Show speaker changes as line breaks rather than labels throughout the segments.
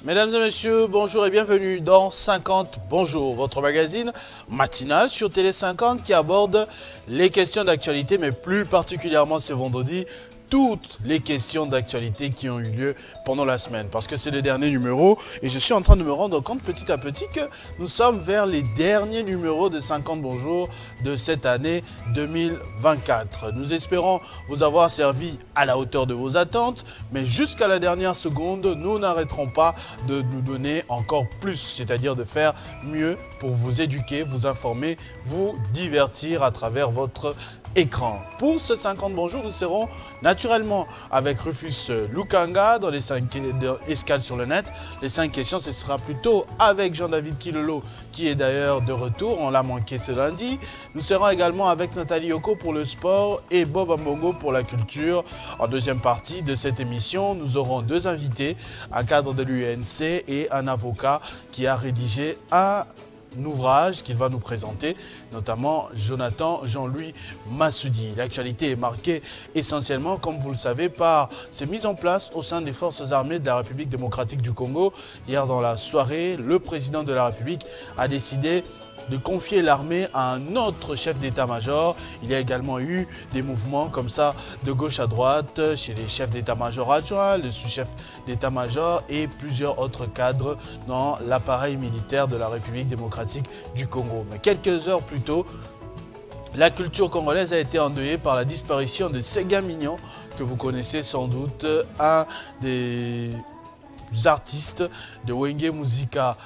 Mesdames et messieurs, bonjour et bienvenue dans 50 Bonjour, votre magazine matinal sur Télé 50 qui aborde les questions d'actualité, mais plus particulièrement ce vendredi, toutes les questions d'actualité qui ont eu lieu pendant la semaine, parce que c'est le dernier numéro et je suis en train de me rendre compte petit à petit que nous sommes vers les derniers numéros de 50 Bonjour de cette année 2024. Nous espérons vous avoir servi à la hauteur de vos attentes, mais jusqu'à la dernière seconde, nous n'arrêterons pas de nous donner encore plus, c'est-à-dire de faire mieux pour vous éduquer, vous informer, vous divertir à travers votre écran. Pour ce 50 Bonjour, nous serons naturellement avec Rufus Lukanga dans les 5 escales sur le net. Les 5 questions, ce sera plutôt avec Jean-David Kilolo qui est d'ailleurs de retour, on l'a manqué ce lundi. Nous serons également avec Nathalie Yoko pour le sport et Bob Ambongo pour la culture. En deuxième partie de cette émission, nous aurons 2 invités, un cadre de l'UNC et un avocat qui a rédigé un ouvrage qu'il va nous présenter, notamment Jonathan Jean-Louis Massoudi. L'actualité est marquée essentiellement, comme vous le savez, par ces mises en place au sein des forces armées de la République démocratique du Congo. Hier dans la soirée, le président de la République a décidé de confier l'armée à un autre chef d'état-major. Il y a également eu des mouvements comme ça de gauche à droite chez les chefs d'état-major adjoints, le sous-chef d'état-major et plusieurs autres cadres dans l'appareil militaire de la République démocratique du Congo. Mais quelques heures plus tôt, la culture congolaise a été endeuillée par la disparition de Séga Mignon, que vous connaissez sans doute, un des artistes de Wenge Musica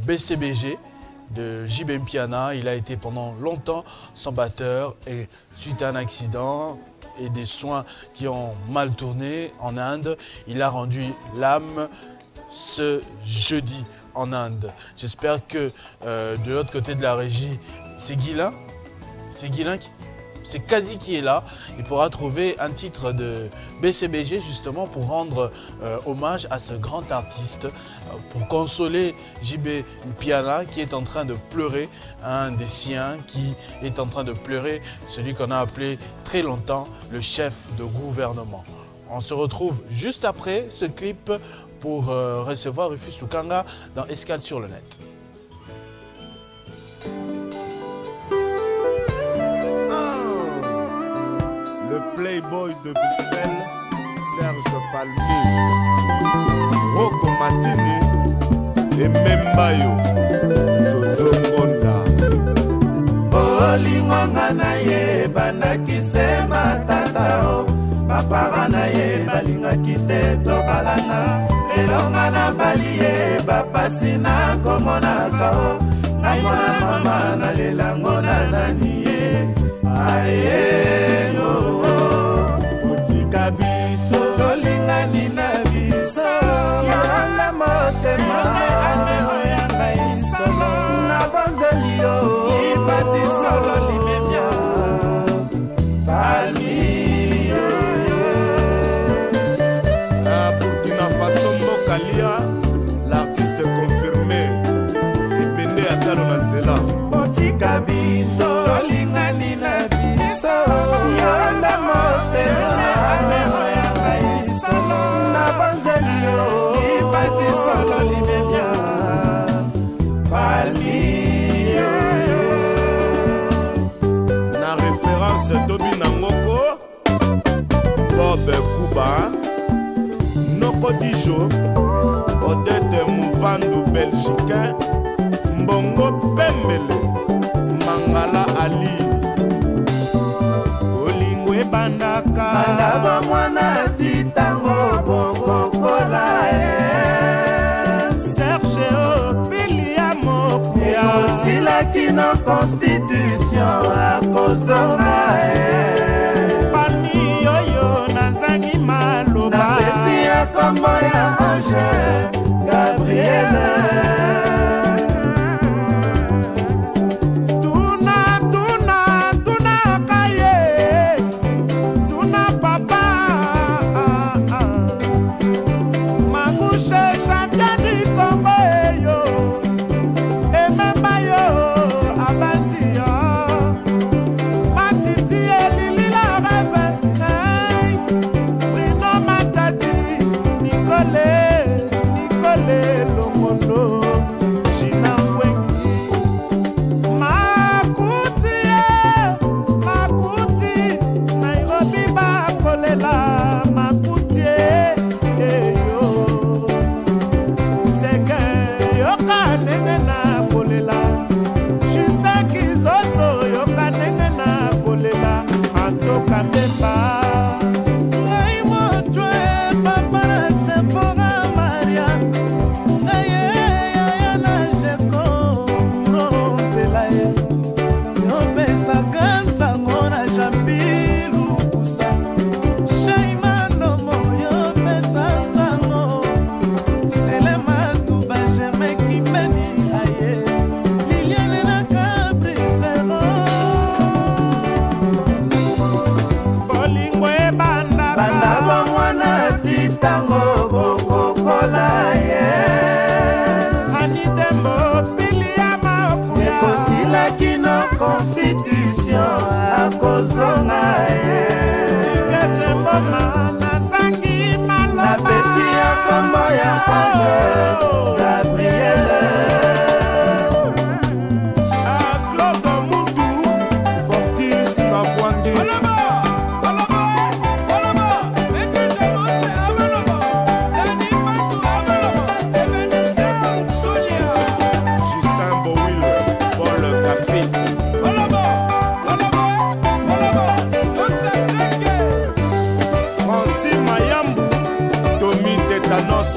BCBG, de JB Mpiana. Il a été pendant longtemps sans batteur et suite à un accident et des soins qui ont mal tourné en Inde, il a rendu l'âme ce jeudi en Inde. J'espère que de l'autre côté de la régie, c'est Guilain qui... C'est Kadi qui est là. Il pourra trouver un titre de BCBG justement pour rendre hommage à ce grand artiste, pour consoler JB Mpiana qui est en train de pleurer, un des siens qui est en train de pleurer, celui qu'on a appelé très longtemps le chef de gouvernement. On se retrouve juste après ce clip pour recevoir Rufus Lukanga dans Escale sur le net.
Le playboy de Bruxelles, Serge Palmi, Rocco Matini et Membayo, Jojo Ngonda.
Olinganga na ye bandaki se matata o, papara na ye balingaki te tobalana. Lelo nga na bali ye bapasi na komonaka o, ngai mwana mama na lelango na nani ye. Aye yo otika biso tolingani na biso yanga motema ane oyanga isolo na bonzeli yo ibati solo limemia Palmi
à Burkina Faso Mokalia, l'artiste confirmé Ipende Atalo Nanzela
otika biso tolingani na biso yanga motema ane oyanga isolo na bonzeli yo ibati solo limemia Palmi
na référence Tobi Nangoko, Bob Kuba, Noko Dijo, Odette Mouvandu Belgicain, Mbongo Pembele, Mangala Ali, Olingwe Bandaka,
Mandaba mwana titango bokokola
Sergio Biliamo Kuya,
Sila kino constitution akozonga
pani oyo nazangi maloba
napesi ya kombo ya Ange Gabriele constitution akozonga napesi ya kombo ya Ange Gabriele
Claude Mutu Fortis na Voindi Justin Bowil Paul Capé Francis Mayambu Tommy Tetanos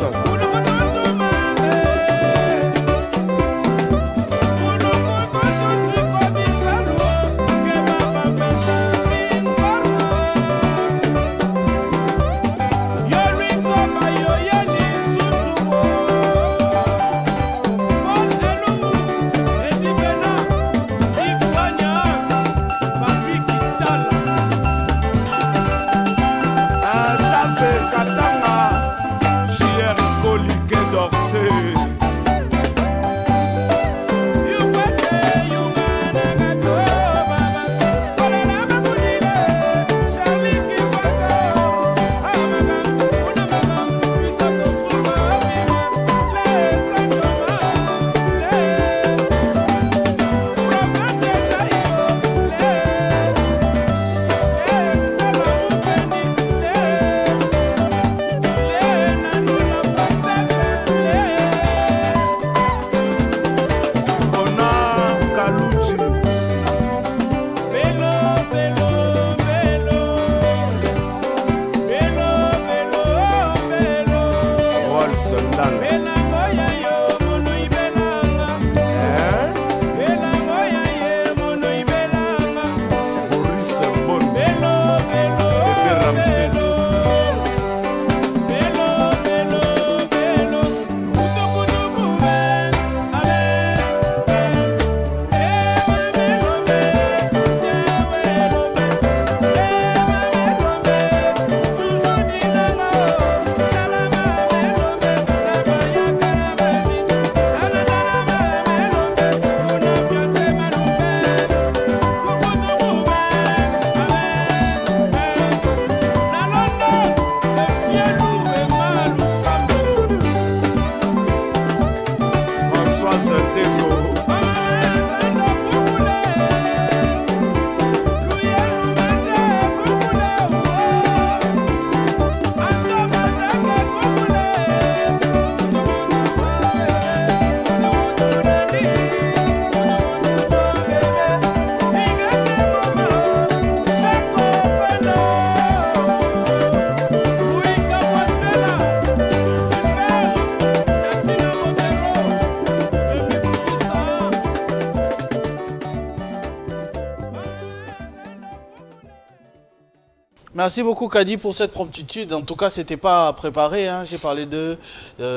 Merci beaucoup Kadi pour cette promptitude. En tout cas, c'était pas préparé. Hein. J'ai parlé de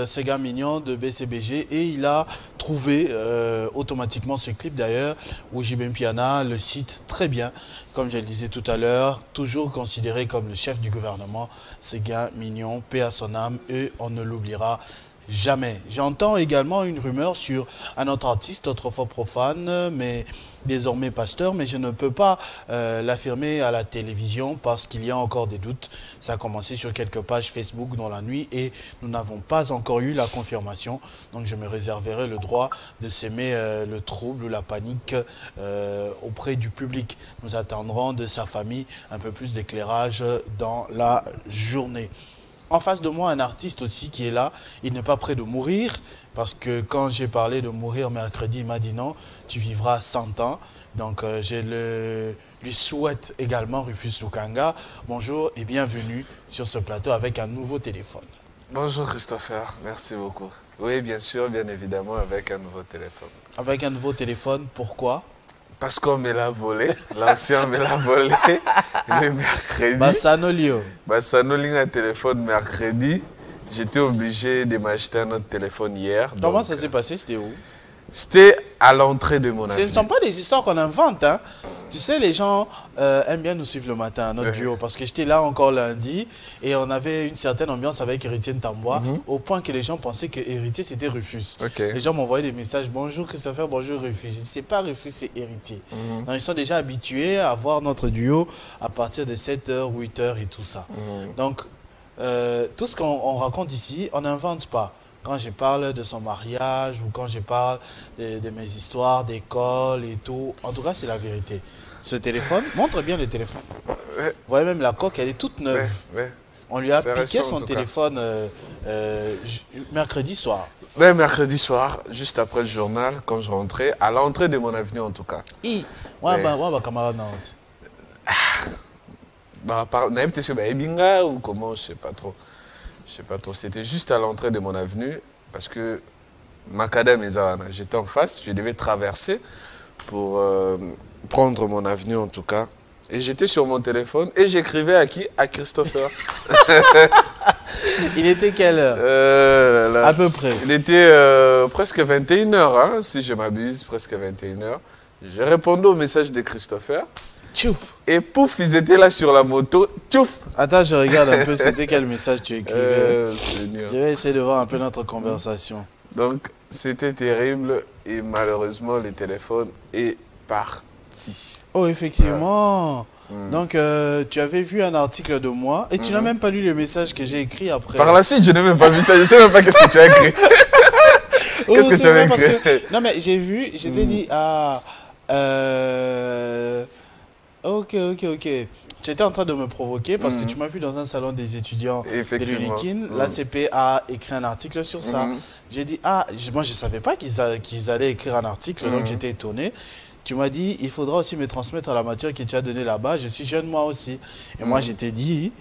Sega Mignon de BCBG et il a trouvé automatiquement ce clip d'ailleurs. Wujibem Piana le cite très bien. Comme je le disais tout à l'heure, toujours considéré comme le chef du gouvernement, Sega Mignon, paix à son âme et on ne l'oubliera jamais. J'entends également une rumeur sur un autre artiste, autrefois profane, mais désormais pasteur, mais je ne peux pas l'affirmer à la télévision parce qu'il y a encore des doutes. Ça a commencé sur quelques pages Facebook dans la nuit et nous n'avons pas encore eu la confirmation. Donc je me réserverai le droit de s'aimer le trouble ou la panique auprès du public. Nous attendrons de sa famille un peu plus d'éclairage dans la journée. En face de moi, un artiste aussi qui est là. Il n'est pas prêt de mourir parce que quand j'ai parlé de mourir mercredi, il m'a dit non, tu vivras 100 ans. Donc je lui souhaite également, Rufus Lukanga, bonjour et bienvenue sur ce plateau avec un nouveau téléphone.
Bonjour Christopher, merci beaucoup. Oui, bien sûr, bien évidemment, avec un nouveau téléphone.
Avec un nouveau téléphone, pourquoi?
Parce qu'on me l'a volé, l'ancien me l'a volé le mercredi.
Bassanolio.
Bassanolio un téléphone mercredi. J'étais obligé de m'acheter un autre téléphone hier.
Comment ça s'est passé? C'était où?
C'était à l'entrée de mon avenue.
Ce ne sont pas des histoires qu'on invente. Hein. Tu sais, les gens aiment bien nous suivre le matin, notre duo, parce que j'étais là encore lundi et on avait une certaine ambiance avec Héritier Ntambois, au point que les gens pensaient que Héritier c'était Rufus. Les gens m'envoyaient des messages, bonjour Christopher, bonjour Rufus. Je ne sais pas Rufus, c'est Héritier. Donc, ils sont déjà habitués à voir notre duo à partir de 7h, 8h et tout ça. Donc, tout ce qu'on raconte ici, on n'invente pas. Quand je parle de son mariage ou quand je parle de mes histoires d'école et tout, en tout cas, c'est la vérité. Ce téléphone, montre bien le téléphone. Vous voyez même la coque, elle est toute neuve. On lui a piqué son téléphone mercredi soir.
Oui, mercredi soir, juste après le journal, quand je rentrais, à l'entrée de mon avenue en tout cas.
Camarade,
ou comment, je sais pas trop. Je sais pas trop. C'était juste à l'entrée de mon avenue parce que Macadam et Zawana, j'étais en face, je devais traverser pour prendre mon avenue en tout cas. Et j'étais sur mon téléphone et j'écrivais à qui? À Christopher.
Il était quelle heure? À peu près.
Il était presque 21h, hein, si je m'abuse, presque 21h. J'ai répondu au message de Christopher.
Tchouf.
Et pouf, ils étaient là sur la moto. Tchouf.
Attends, je regarde un peu, c'était quel message tu écrivais. Je vais essayer de voir un peu notre conversation.
Donc, c'était terrible et malheureusement, le téléphone est parti.
Oh, effectivement. Donc, tu avais vu un article de moi et tu n'as même pas lu le message que j'ai écrit après.
Par la suite, je n'ai même pas vu ça. Je ne sais même pas qu'est-ce que tu as écrit. Qu'est-ce que tu avais écrit?
Non, mais j'ai vu, je t'ai dit, ok. Tu étais en train de me provoquer parce que tu m'as vu dans un salon des étudiants de l'UNIKIN. L'ACP a écrit un article sur ça. J'ai dit, moi je ne savais pas qu'ils allaient écrire un article, donc j'étais étonné. Tu m'as dit, il faudra aussi me transmettre la matière que tu as donnée là-bas. Je suis jeune moi aussi. Et moi je t'ai dit,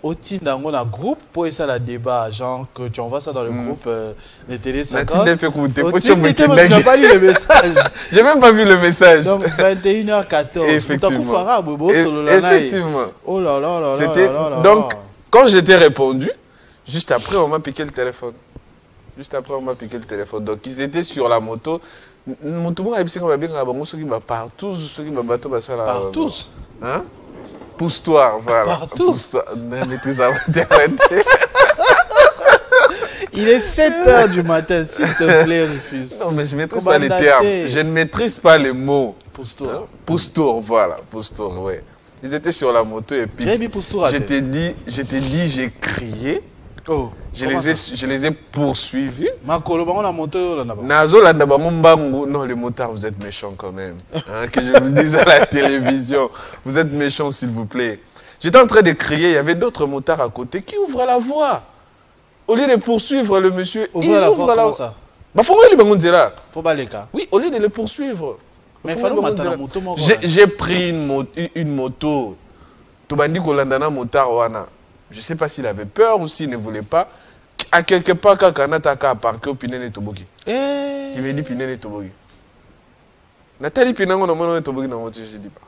au team dans un groupe, pour ça la débat, genre que tu envoies ça dans le groupe de Télé 50. Tu n'as pas lu le message.
J'ai même pas vu le message.
Donc 21h14.
Effectivement.
Oh là là là là.
Donc, quand j'étais répondu, juste après, on m'a piqué le téléphone. Donc, ils étaient sur la moto. Partout. Hein? Pousse-toi, voilà.
Partout. Il est 7h du matin, s'il te plaît, Rufus.
Non, mais je ne maîtrise pas les termes. Je ne maîtrise pas les mots.
Pousse-toi.
Pousse-toi, voilà. Pousse-toi, oui. Ils étaient sur la moto et puis je t'ai dit, j'ai crié.
Oh,
je les ai poursuivis. Non, les motards, vous êtes méchants quand même. Hein, que je vous dise à la télévision. Vous êtes méchants, s'il vous plaît. J'étais en train de crier. Il y avait d'autres motards à côté qui ouvrent la voie. Au lieu de poursuivre le monsieur, ils ouvrent la voie. Oui, au lieu de le poursuivre.
Mais
j'ai pris une moto. Tobandi Kolandana motard wana. Je ne sais pas s'il avait peur ou s'il ne voulait pas. À quelque part, quand on a parqué au Pinene Tobogi. Il m'a dit Pinene Tobogi. Nathalie Pinango n'a pas Tobogi dans votre, je ne dis pas.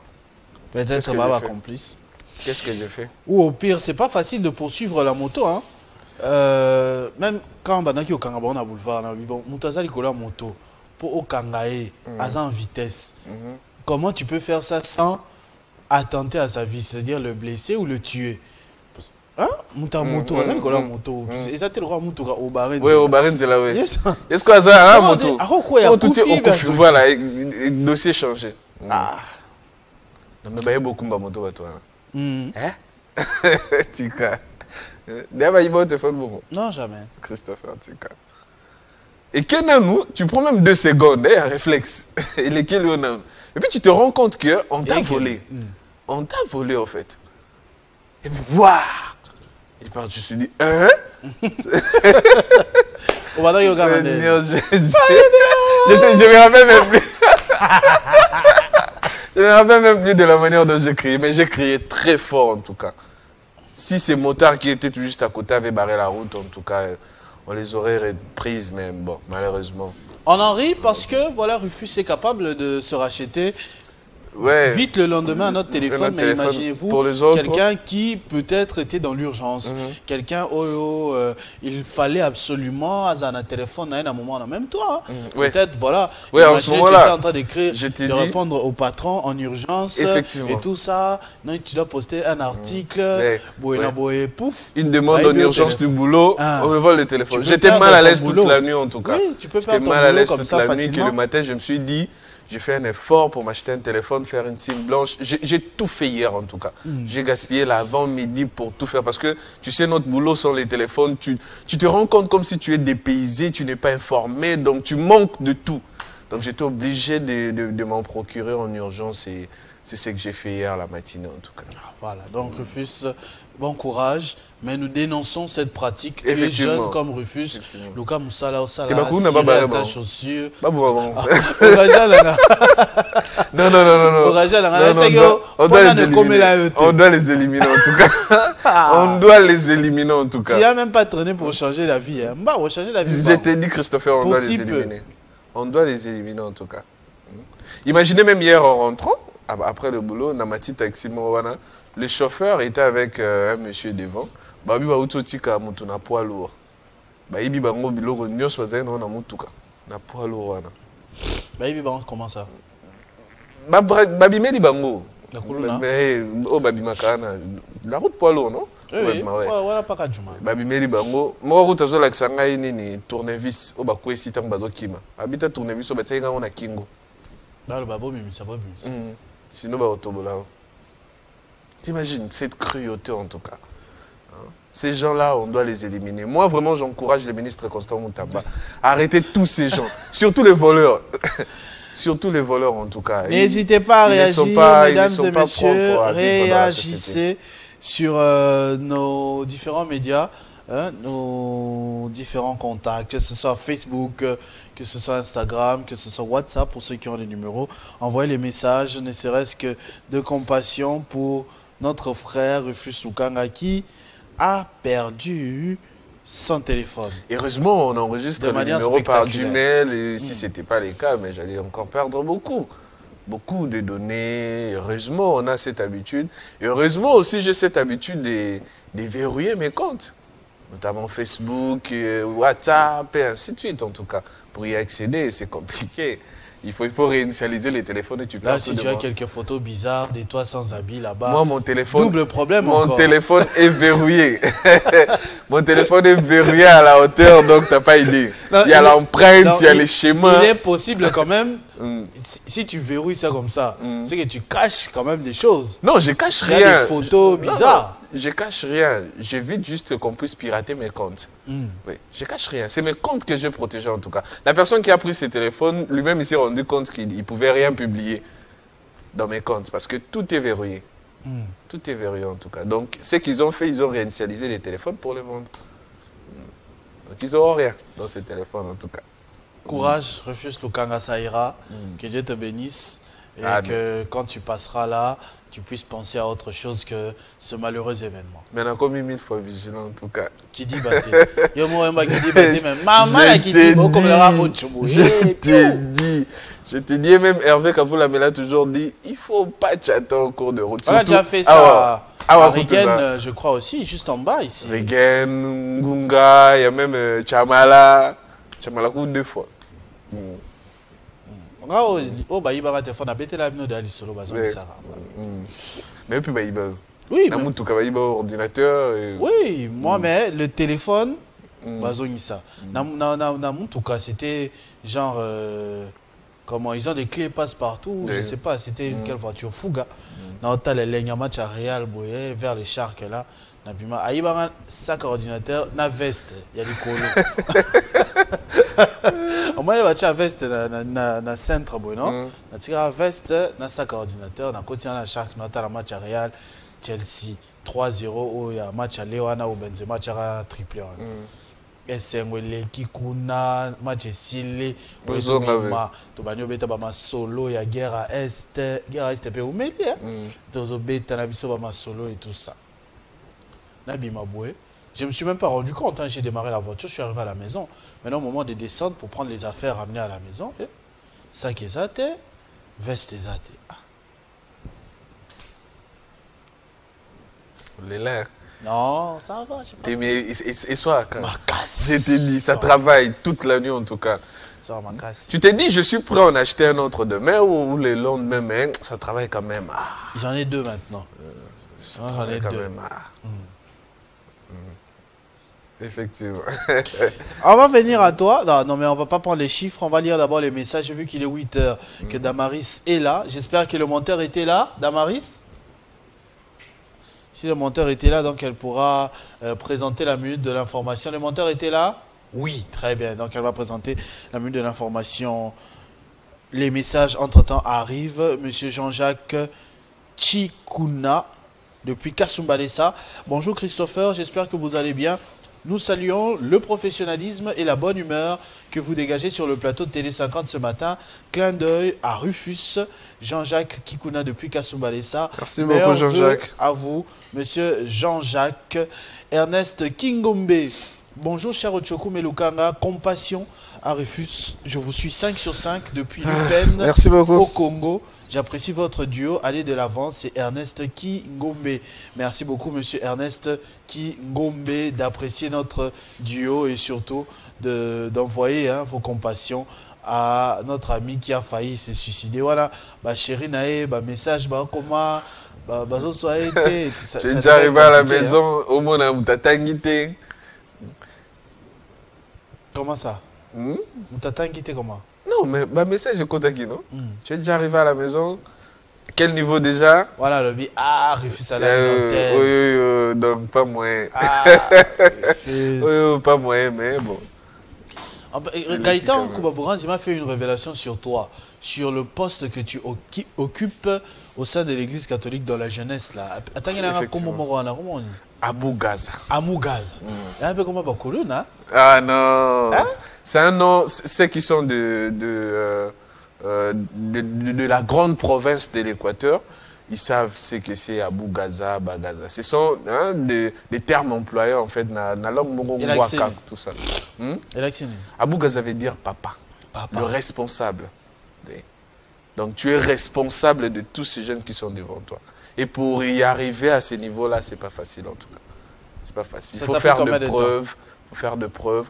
Peut-être que va complice.
Qu'est-ce que j'ai fait?
Ou au pire, c'est pas facile de poursuivre la moto. Hein. Même quand Banaki au Kangabon à boulevard, Moutazali Kola moto, pour au Kangae, en vitesse. Comment tu peux faire ça sans attenter à sa vie, c'est-à-dire le blesser ou le tuer? Hein? Mouta moto, moto. Et ça, tu le droit moto au Bahreïn.
Oui, au Bahreïn, c'est là, oui.
Est-ce
que ça, hein, moto?
Tout
est au voilà, dossier changé. Ah. Non, mais il y a beaucoup de moto, toi. Hein? Tika. D'ailleurs, il va au téléphone, beaucoup.
Non, jamais.
Christopher, Tika. Et que nous, tu prends même 2 secondes, un réflexe. Et puis tu te rends compte qu'on t'a volé. On t'a volé, en fait. Et puis, waouh! Il part, je me suis dit, hein? Seigneur Jésus. Je me rappelle même plus. Je me rappelle même plus de la manière dont j'ai crié, mais j'ai crié très fort en tout cas. Si ces motards qui étaient tout juste à côté avaient barré la route, en tout cas, on les aurait prises, mais bon, malheureusement.
On en rit parce que, voilà, Rufus est capable de se racheter vite le lendemain à notre téléphone, mais imaginez-vous quelqu'un qui peut-être était dans l'urgence, quelqu'un il fallait absolument à un téléphone à un moment, même toi, hein. Peut-être, voilà,
en ce moment-là,
tu étais en train d'écrire, de répondre au patron en urgence, et tout ça, non, tu dois poster un article, pouf,
une demande en urgence du boulot, on me vole le téléphone. J'étais mal à l'aise toute la nuit en tout cas. J'étais mal à l'aise toute la nuit, que le matin, je me suis dit, j'ai fait un effort pour m'acheter un téléphone, faire une SIM blanche. J'ai tout fait hier en tout cas. J'ai gaspillé l'avant-midi pour tout faire. Parce que tu sais, notre boulot sans les téléphones, tu te rends compte comme si tu es dépaysé, tu n'es pas informé, donc tu manques de tout. Donc j'étais obligé de m'en procurer en urgence et c'est ce que j'ai fait hier la matinée en tout cas.
Voilà, donc Rufus, bon courage, mais nous dénonçons cette pratique. Tu es jeune comme Rufus, Luka Moussala, Osala, ta chaussure.
Non. On doit les éliminer en tout cas. On doit les éliminer en tout cas.
Tu n'as même pas traîné pour changer la vie. Hein. Bah, changer la vie.
Je t'ai dit, Christopher, on doit les éliminer. On doit les éliminer en tout cas. Imaginez même hier en rentrant, après le boulot, Namati Taxi Mowana, le chauffeur était avec un monsieur devant. Babi ba utotika mutu na poids lourd. Ba ibi bango biloko nyos bazai na mutuka na poids lourd wana.
Ba ibi bango comment ça?
Babi meli bango. Mais babi makana la route poids lourd non?
Oui, voilà pas kadjuma.
Babi meli bango, mo route azo la kisanga nini tournevis o ba kwesi tango bazo kima. Abita tournevis o ba tsainga na kingo.
Dans le babo mimi ça va bien.
Sinon ba otobola. T'imagines cette cruauté en tout cas. Ces gens-là, on doit les éliminer. Moi, vraiment, j'encourage le ministre Constant Moutamba à arrêter tous ces gens, surtout les voleurs. Surtout les voleurs, en tout cas.
N'hésitez pas à réagir, mesdames et messieurs. Réagissez sur nos différents médias, nos différents contacts, que ce soit Facebook, que ce soit Instagram, que ce soit WhatsApp, pour ceux qui ont les numéros. Envoyez les messages, ne serait-ce que de compassion pour notre frère Rufus Lukanga qui a perdu son téléphone.
Heureusement, on enregistre le numéro par Gmail et si ce n'était pas le cas, mais j'allais encore perdre beaucoup de données. Heureusement, on a cette habitude. Et heureusement aussi, j'ai cette habitude de verrouiller mes comptes, notamment Facebook, WhatsApp et ainsi de suite en tout cas. Pour y accéder, c'est compliqué. Il faut réinitialiser les téléphones et tu
là, si tu as quelques photos bizarres de toi sans habit là-bas,
moi, mon téléphone,
double problème
mon téléphone est verrouillé. Mon téléphone est verrouillé à la hauteur, donc tu n'as pas idée. Non, il y a l'empreinte, il y a les schémas.
Il est possible quand même, si tu verrouilles ça comme ça, c'est que tu caches quand même des choses.
Non, je cache rien.
Il y a des photos bizarres.
Non, je cache rien. J'évite juste qu'on puisse pirater mes comptes. Oui, je cache rien. C'est mes comptes que j'ai protégés en tout cas. La personne qui a pris ce téléphone, lui-même, il s'est rendu compte qu'il ne pouvait rien publier dans mes comptes parce que tout est verrouillé. Tout est verrouillé en tout cas. Donc, ce qu'ils ont fait, ils ont réinitialisé les téléphones pour les vendre. Donc, ils n'auront rien dans ces téléphones en tout cas.
Courage, Rufus Lukanga, ça ira. Que Dieu te bénisse. Et que quand tu passeras là, tu puisses penser à autre chose que ce malheureux événement.
Mais on a commis 1000 fois vigilant en tout cas.
Qui dit bâté. Yo moi qui dit bâté mais maman qui dit comme
je te dis, même Hervé Kapoula me l'a toujours dit, il ne faut pas chatter en cours de route.
On a déjà fait ça. Regen, je crois aussi, juste en bas ici.
Regen, Ngunga, il y a même Chamala. Chamala coup 2 fois.
Oh, bah, il va téléphone à bêter la de Ali Solo,
mais puis, bah, il va.
Oui,
mais... ordinateur.
Oui, moi, mais le téléphone, ça. C'était genre. Comment ils ont des clés passe-partout, je ne sais pas, c'était quelle voiture, Fouga. Dans les lignes match à Real, vers les Sharks là. Il y a un sac ordinateur, une veste, il y a des colos. Au moins, il y a une veste dans le centre, non? Il y a une veste, un sac ordinateur, dans le Sharks, il y a un match à Real, Chelsea, 3-0, il y a un match à Léona ou Benzema, il y a un triplé. Esengwele Kikuna Majesile Ozoma Tobanyo beta ba solo ya guerre est pe umeli tozo beta na biso ba solo et tout ça. Nabi Maboué, je me suis même pas rendu compte hein, j'ai démarré la voiture, je suis arrivé à la maison. Maintenant au moment de descendre pour prendre les affaires ramener à la maison, ça qui est zate, veste zate.
Les l'air.
Non, ça va, je sais pas.
Mais et soit quand
je
t'ai dit, ça travaille toute la nuit en tout cas.
Ça va, ma casse.
Tu t'es dit, je suis prêt à en acheter un autre demain ou le lendemain, mais ça travaille quand même.
J'en ai 2 maintenant.
Ça travaille quand même. Effectivement.
On va venir à toi. Non, mais on va pas prendre les chiffres. On va lire d'abord les messages. J'ai vu qu'il est 8 h, que Damaris est là. J'espère que le monteur était là. Damaris? Si le monteur était là, donc elle pourra présenter la minute de l'information. Le monteur était là? Oui, très bien. Donc elle va présenter la minute de l'information. Les messages entre-temps arrivent. Monsieur Jean-Jacques Chikuna, depuis Kasumbalesa. Bonjour Christopher, j'espère que vous allez bien. Nous saluons le professionnalisme et la bonne humeur que vous dégagez sur le plateau de Télé 50 ce matin. Clin d'œil à Rufus, Jean-Jacques Kikuna depuis Kasumbalesa.
Merci beaucoup Jean-Jacques.
À vous, monsieur Jean-Jacques. Ernest Kingombe. Bonjour cher Ochoku Melukanga, compassion à Rufus. Je vous suis 5 sur 5 depuis l'Upen.
Merci beaucoup.
Au Congo. J'apprécie votre duo. Allez de l'avant, c'est Ernest Kingombe. Merci beaucoup, monsieur Ernest Kingombe, d'apprécier notre duo et surtout d'envoyer vos compassions à notre ami qui a failli se suicider. Voilà, chérie Nae, message, comment,
j'ai déjà arrivé à la maison, au monde à Moutatangité.
Comment ça? Moutatangité comment?
Non, mais message est contacté, non? Tu es déjà arrivé à la maison? Quel niveau déjà?
Voilà, le bi. Rufus à la
oui, donc pas moins. Oui, pas moins, mais bon.
Gaëtan Koubabourans, il m'a fait une révélation sur toi, sur le poste que tu occupes au sein de l'église catholique dans la jeunesse.
Abou Gaza.
Abou Gaza. Un peu comme Bakuluna.
Ah non. C'est un nom, ceux qui sont de la grande province de l'Équateur, ils savent ce que c'est Abou Gaza, Bagaza. Ce sont des termes employés en fait dans la langue Mongongouaka, tout ça. Abou Gaza veut dire papa, le responsable. Donc tu es responsable de tous ces jeunes qui sont devant toi. Et pour y arriver à ce niveau-là, c'est pas facile en tout cas. C'est pas facile. Il faut faire de preuves.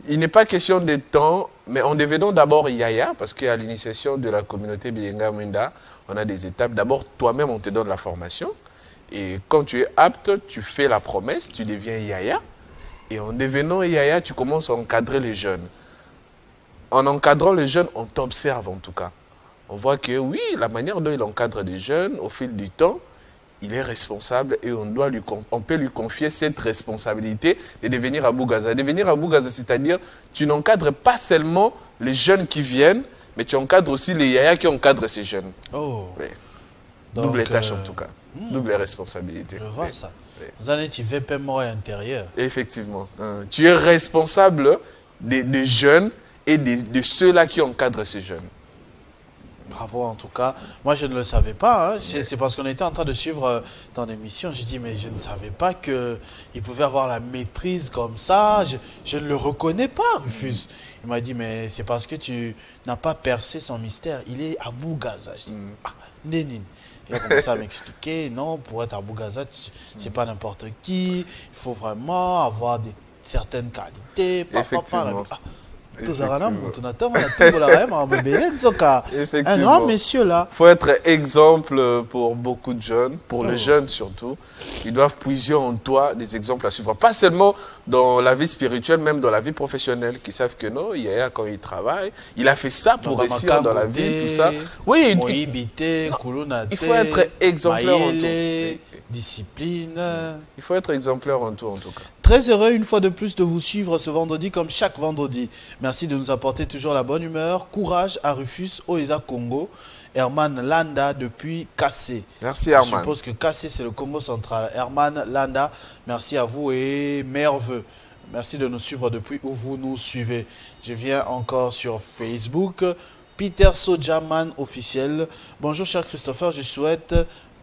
Il n'est pas question de temps, mais en devenant d'abord Yaya, parce qu'à l'initiation de la communauté Bilenga Mwenda, on a des étapes. D'abord, toi-même, on te donne la formation. Et quand tu es apte, tu fais la promesse, tu deviens Yaya. Et en devenant Yaya, tu commences à encadrer les jeunes. En encadrant les jeunes, on t'observe en tout cas. On voit que oui, la manière dont il encadre des jeunes, au fil du temps, il est responsable et on peut lui confier cette responsabilité de devenir Abou Gaza. Devenir Abou Gaza, c'est-à-dire, tu n'encadres pas seulement les jeunes qui viennent, mais tu encadres aussi les yaya qui encadrent ces jeunes.
Oh.
Oui. Double tâche en tout cas. Double responsabilité.
Je vois ça. Vous en êtes VP mort intérieur.
Effectivement. Tu es responsable des jeunes et de ceux-là qui encadrent ces jeunes.
Bravo en tout cas. Moi je ne le savais pas. Hein. C'est parce qu'on était en train de suivre ton émission. J'ai dit mais je ne savais pas qu'il pouvait avoir la maîtrise comme ça. Je ne le reconnais pas, Rufus. Il m'a dit mais c'est parce que tu n'as pas percé son mystère. Il est Abou Gaza. Je dis Nénine. Il a commencé à m'expliquer, non, pour être à Bougaza, c'est pas n'importe qui, il faut vraiment avoir certaines qualités.
Effectivement.
Un grand monsieur là.
Il faut être exemple pour beaucoup de jeunes, pour les jeunes surtout. Ils doivent puiser en toi des exemples à suivre. Pas seulement dans la vie spirituelle, même dans la vie professionnelle. Qui savent que non, il y a quand il travaille, il a fait ça pour réussir dans la vie, tout ça. Oui, il faut être exemplaire en tout.
Discipline.
Il faut être exemplaire en tout cas.
Très heureux une fois de plus de vous suivre ce vendredi comme chaque vendredi. Merci de nous apporter toujours la bonne humeur. Courage à Rufus Oeza Congo. Herman Landa depuis Kassé.
Merci Herman.
Je suppose que Kassé c'est le Congo central. Herman Landa, merci à vous et merveilleux. Merci de nous suivre depuis où vous nous suivez. Je viens encore sur Facebook. Peter Sojaman officiel. Bonjour cher Christopher, je souhaite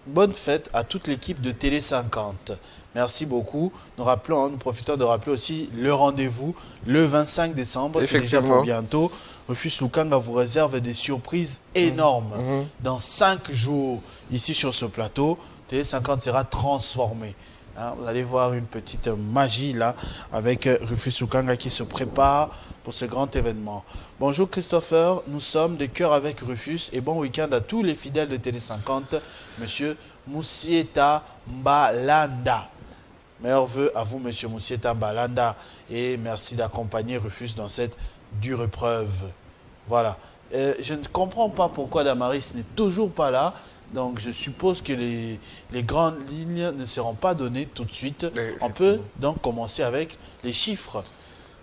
bonne fête à toute l'équipe de Télé 50. Merci beaucoup. Nous profitons de rappeler aussi le rendez-vous le 25 décembre. C'est déjà pour bientôt. Rufus Lukanga vous réserve des surprises énormes. Dans 5 jours, ici sur ce plateau, Télé 50 sera transformé. Hein, vous allez voir une petite magie là avec Rufus Lukanga qui se prépare pour ce grand événement. Bonjour Christopher, nous sommes de cœur avec Rufus et bon week-end à tous les fidèles de Télé 50. Monsieur Moussieta Mbalanda. Meilleurs vœux à vous, monsieur Moussieta Mbalanda, et merci d'accompagner Rufus dans cette dure épreuve. Voilà. Je ne comprends pas pourquoi Damaris n'est toujours pas là. Donc je suppose que les grandes lignes ne seront pas données tout de suite. On peut donc commencer avec les chiffres.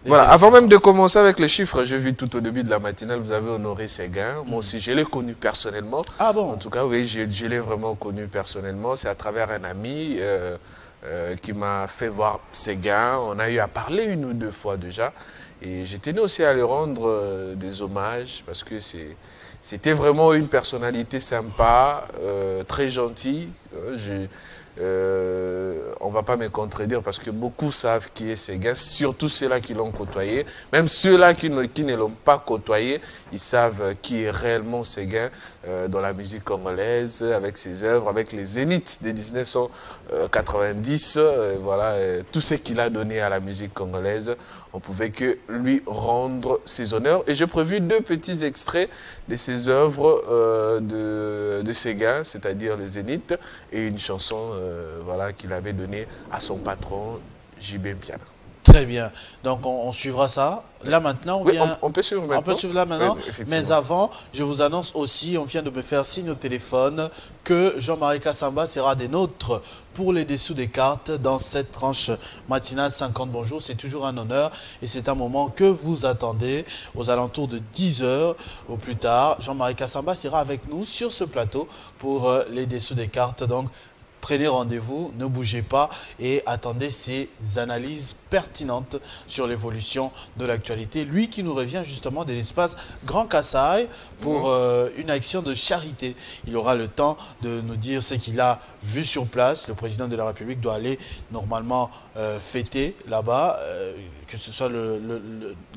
Voilà, avant même de commencer avec les chiffres, j'ai vu tout au début de la matinale, vous avez honoré Séguin. Moi aussi, je l'ai connu personnellement.
Ah bon?
En tout cas, oui, je l'ai vraiment connu personnellement. C'est à travers un ami qui m'a fait voir Séguin. On a eu à parler 1 ou 2 fois déjà. Et j'ai tenu aussi à lui rendre des hommages parce que c'était vraiment une personnalité sympa, très gentille. On ne va pas me contredire parce que beaucoup savent qui est Séguin, surtout ceux-là qui l'ont côtoyé. Même ceux-là qui ne l'ont pas côtoyé, ils savent qui est réellement Séguin dans la musique congolaise, avec ses œuvres, avec les zéniths de 1990. Voilà, tout ce qu'il a donné à la musique congolaise, on ne pouvait que lui rendre ses honneurs. Et j'ai prévu 2 petits extraits de ses œuvres de Séguin, c'est-à-dire les zéniths, et une chanson voilà, qu'il avait donnée à son patron, JB Mpiana.
Très bien. Donc, on suivra ça. Là, maintenant,
oui, on peut suivre maintenant.
On peut suivre là maintenant. Oui, mais avant, je vous annonce aussi, on vient de me faire signe au téléphone que Jean-Marie Kassamba sera des nôtres pour les dessous des cartes dans cette tranche matinale 50 bonjour. C'est toujours un honneur et c'est un moment que vous attendez aux alentours de 10 h au plus tard. Jean-Marie Kassamba sera avec nous sur ce plateau pour les dessous des cartes. Donc, prenez rendez-vous, ne bougez pas et attendez ces analyses pertinentes sur l'évolution de l'actualité. Lui qui nous revient justement de l'espace Grand Kassai pour une action de charité. Il aura le temps de nous dire ce qu'il a vu sur place. Le président de la République doit aller normalement fêter là-bas, que ce soit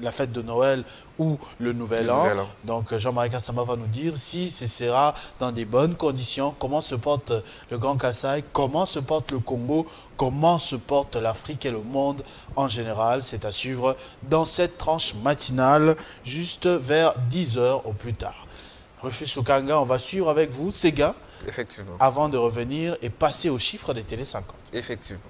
la fête de Noël ou le Nouvel An. Donc Jean-Marie Kassamba va nous dire si ce sera dans des bonnes conditions, comment se porte le Grand Kassai, comment se porte le Congo, comment se porte l'Afrique et le monde en général. C'est à suivre dans cette tranche matinale, juste vers 10 h au plus tard. Rufus Lukanga, on va suivre avec vous Séguin.
Effectivement.
Avant de revenir et passer aux chiffres des Télé 50.
Effectivement.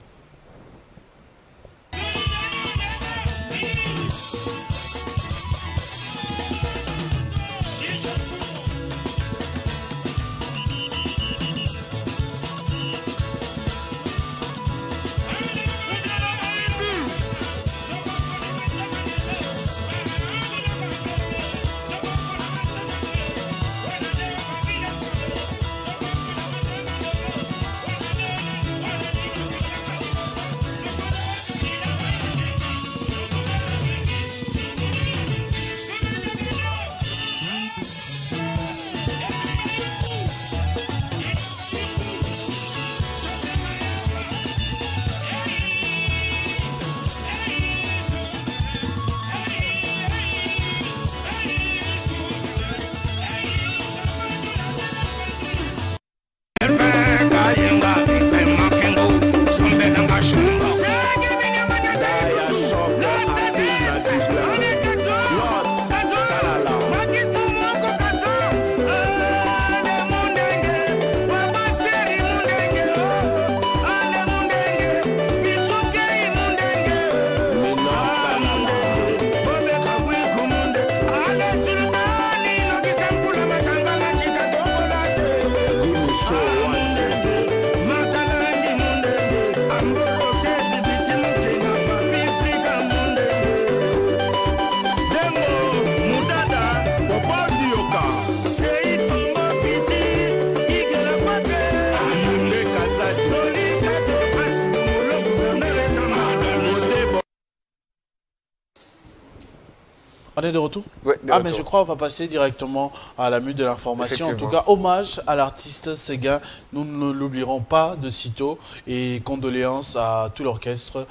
On est de retour?
Ouais,
mais je crois qu'on va passer directement à la minute de l'information. En tout cas,
Effectivement.
hommage à l'artiste Séguin. Nous ne l'oublierons pas de sitôt. Et condoléances à tout l'orchestre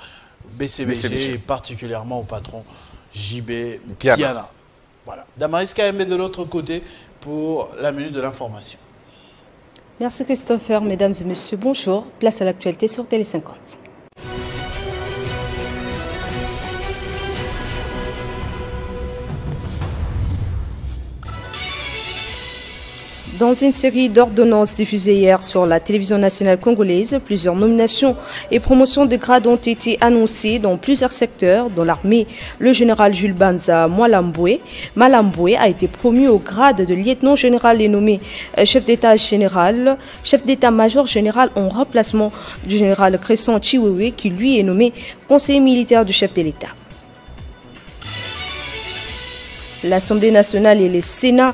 BCBG et particulièrement au patron JB Piana. Voilà. Damaris KMB de l'autre côté pour la minute de l'information.
Merci Christopher, mesdames et messieurs, bonjour. Place à l'actualité sur Télé 50. Dans une série d'ordonnances diffusées hier sur la télévision nationale congolaise, plusieurs nominations et promotions de grades ont été annoncées dans plusieurs secteurs. Dans l'armée, le général Jules Banza Malamboué a été promu au grade de lieutenant général et nommé chef d'état-major général en remplacement du général Crescent Chiwewe qui lui est nommé conseiller militaire du chef de l'État. L'Assemblée nationale et le Sénat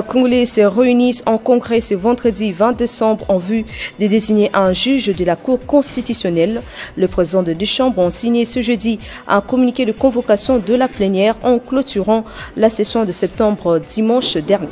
congolais se réunissent en congrès ce vendredi 20 décembre en vue de désigner un juge de la Cour constitutionnelle. Le président de deux chambres a signé ce jeudi un communiqué de convocation de la plénière en clôturant la session de septembre dimanche dernier.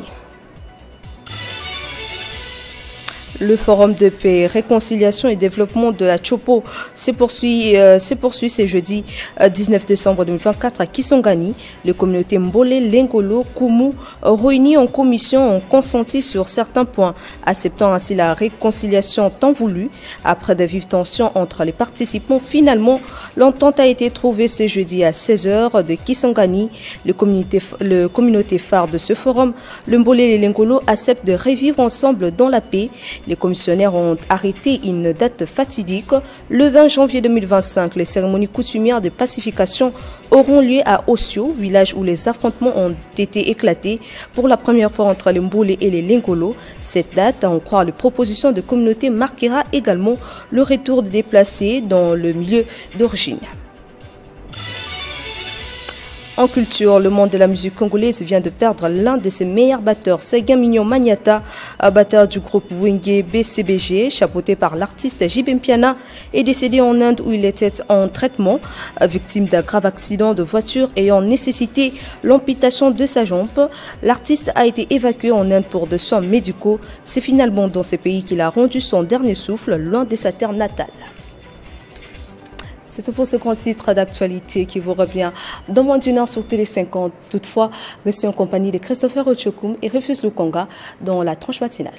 Le forum de paix, réconciliation et développement de la Chopo se poursuit ce jeudi 19 décembre 2024 à Kisangani. Les communautés Mbole, Lengolo, Kumu, réunies en commission, ont consenti sur certains points, acceptant ainsi la réconciliation tant voulue. Après de vives tensions entre les participants, finalement, l'entente a été trouvée ce jeudi à 16h de Kisangani. Le communauté phare de ce forum, le Mbole et Lengolo, acceptent de revivre ensemble dans la paix. Les commissionnaires ont arrêté une date fatidique. Le 20 janvier 2025, les cérémonies coutumières de pacification auront lieu à Osio, village où les affrontements ont été éclatés pour la première fois entre les Mbole et les Lengolo. Cette date, à en croire les propositions de communauté, marquera également le retour des déplacés dans le milieu d'origine. En culture, le monde de la musique congolaise vient de perdre l'un de ses meilleurs batteurs, Séguin Mignon Magnata, batteur du groupe Wenge BCBG, chapeauté par l'artiste JB Piana, est décédé en Inde où il était en traitement, victime d'un grave accident de voiture ayant nécessité l'amputation de sa jambe. L'artiste a été évacué en Inde pour des soins médicaux. C'est finalement dans ce pays qu'il a rendu son dernier souffle, loin de sa terre natale. C'est tout pour ce grand titre d'actualité qui vous revient dans moins d'une heure sur Télé 50. Toutefois, restez en compagnie de Christopher Ochokoum et Rufus Lukonga dans la tranche matinale.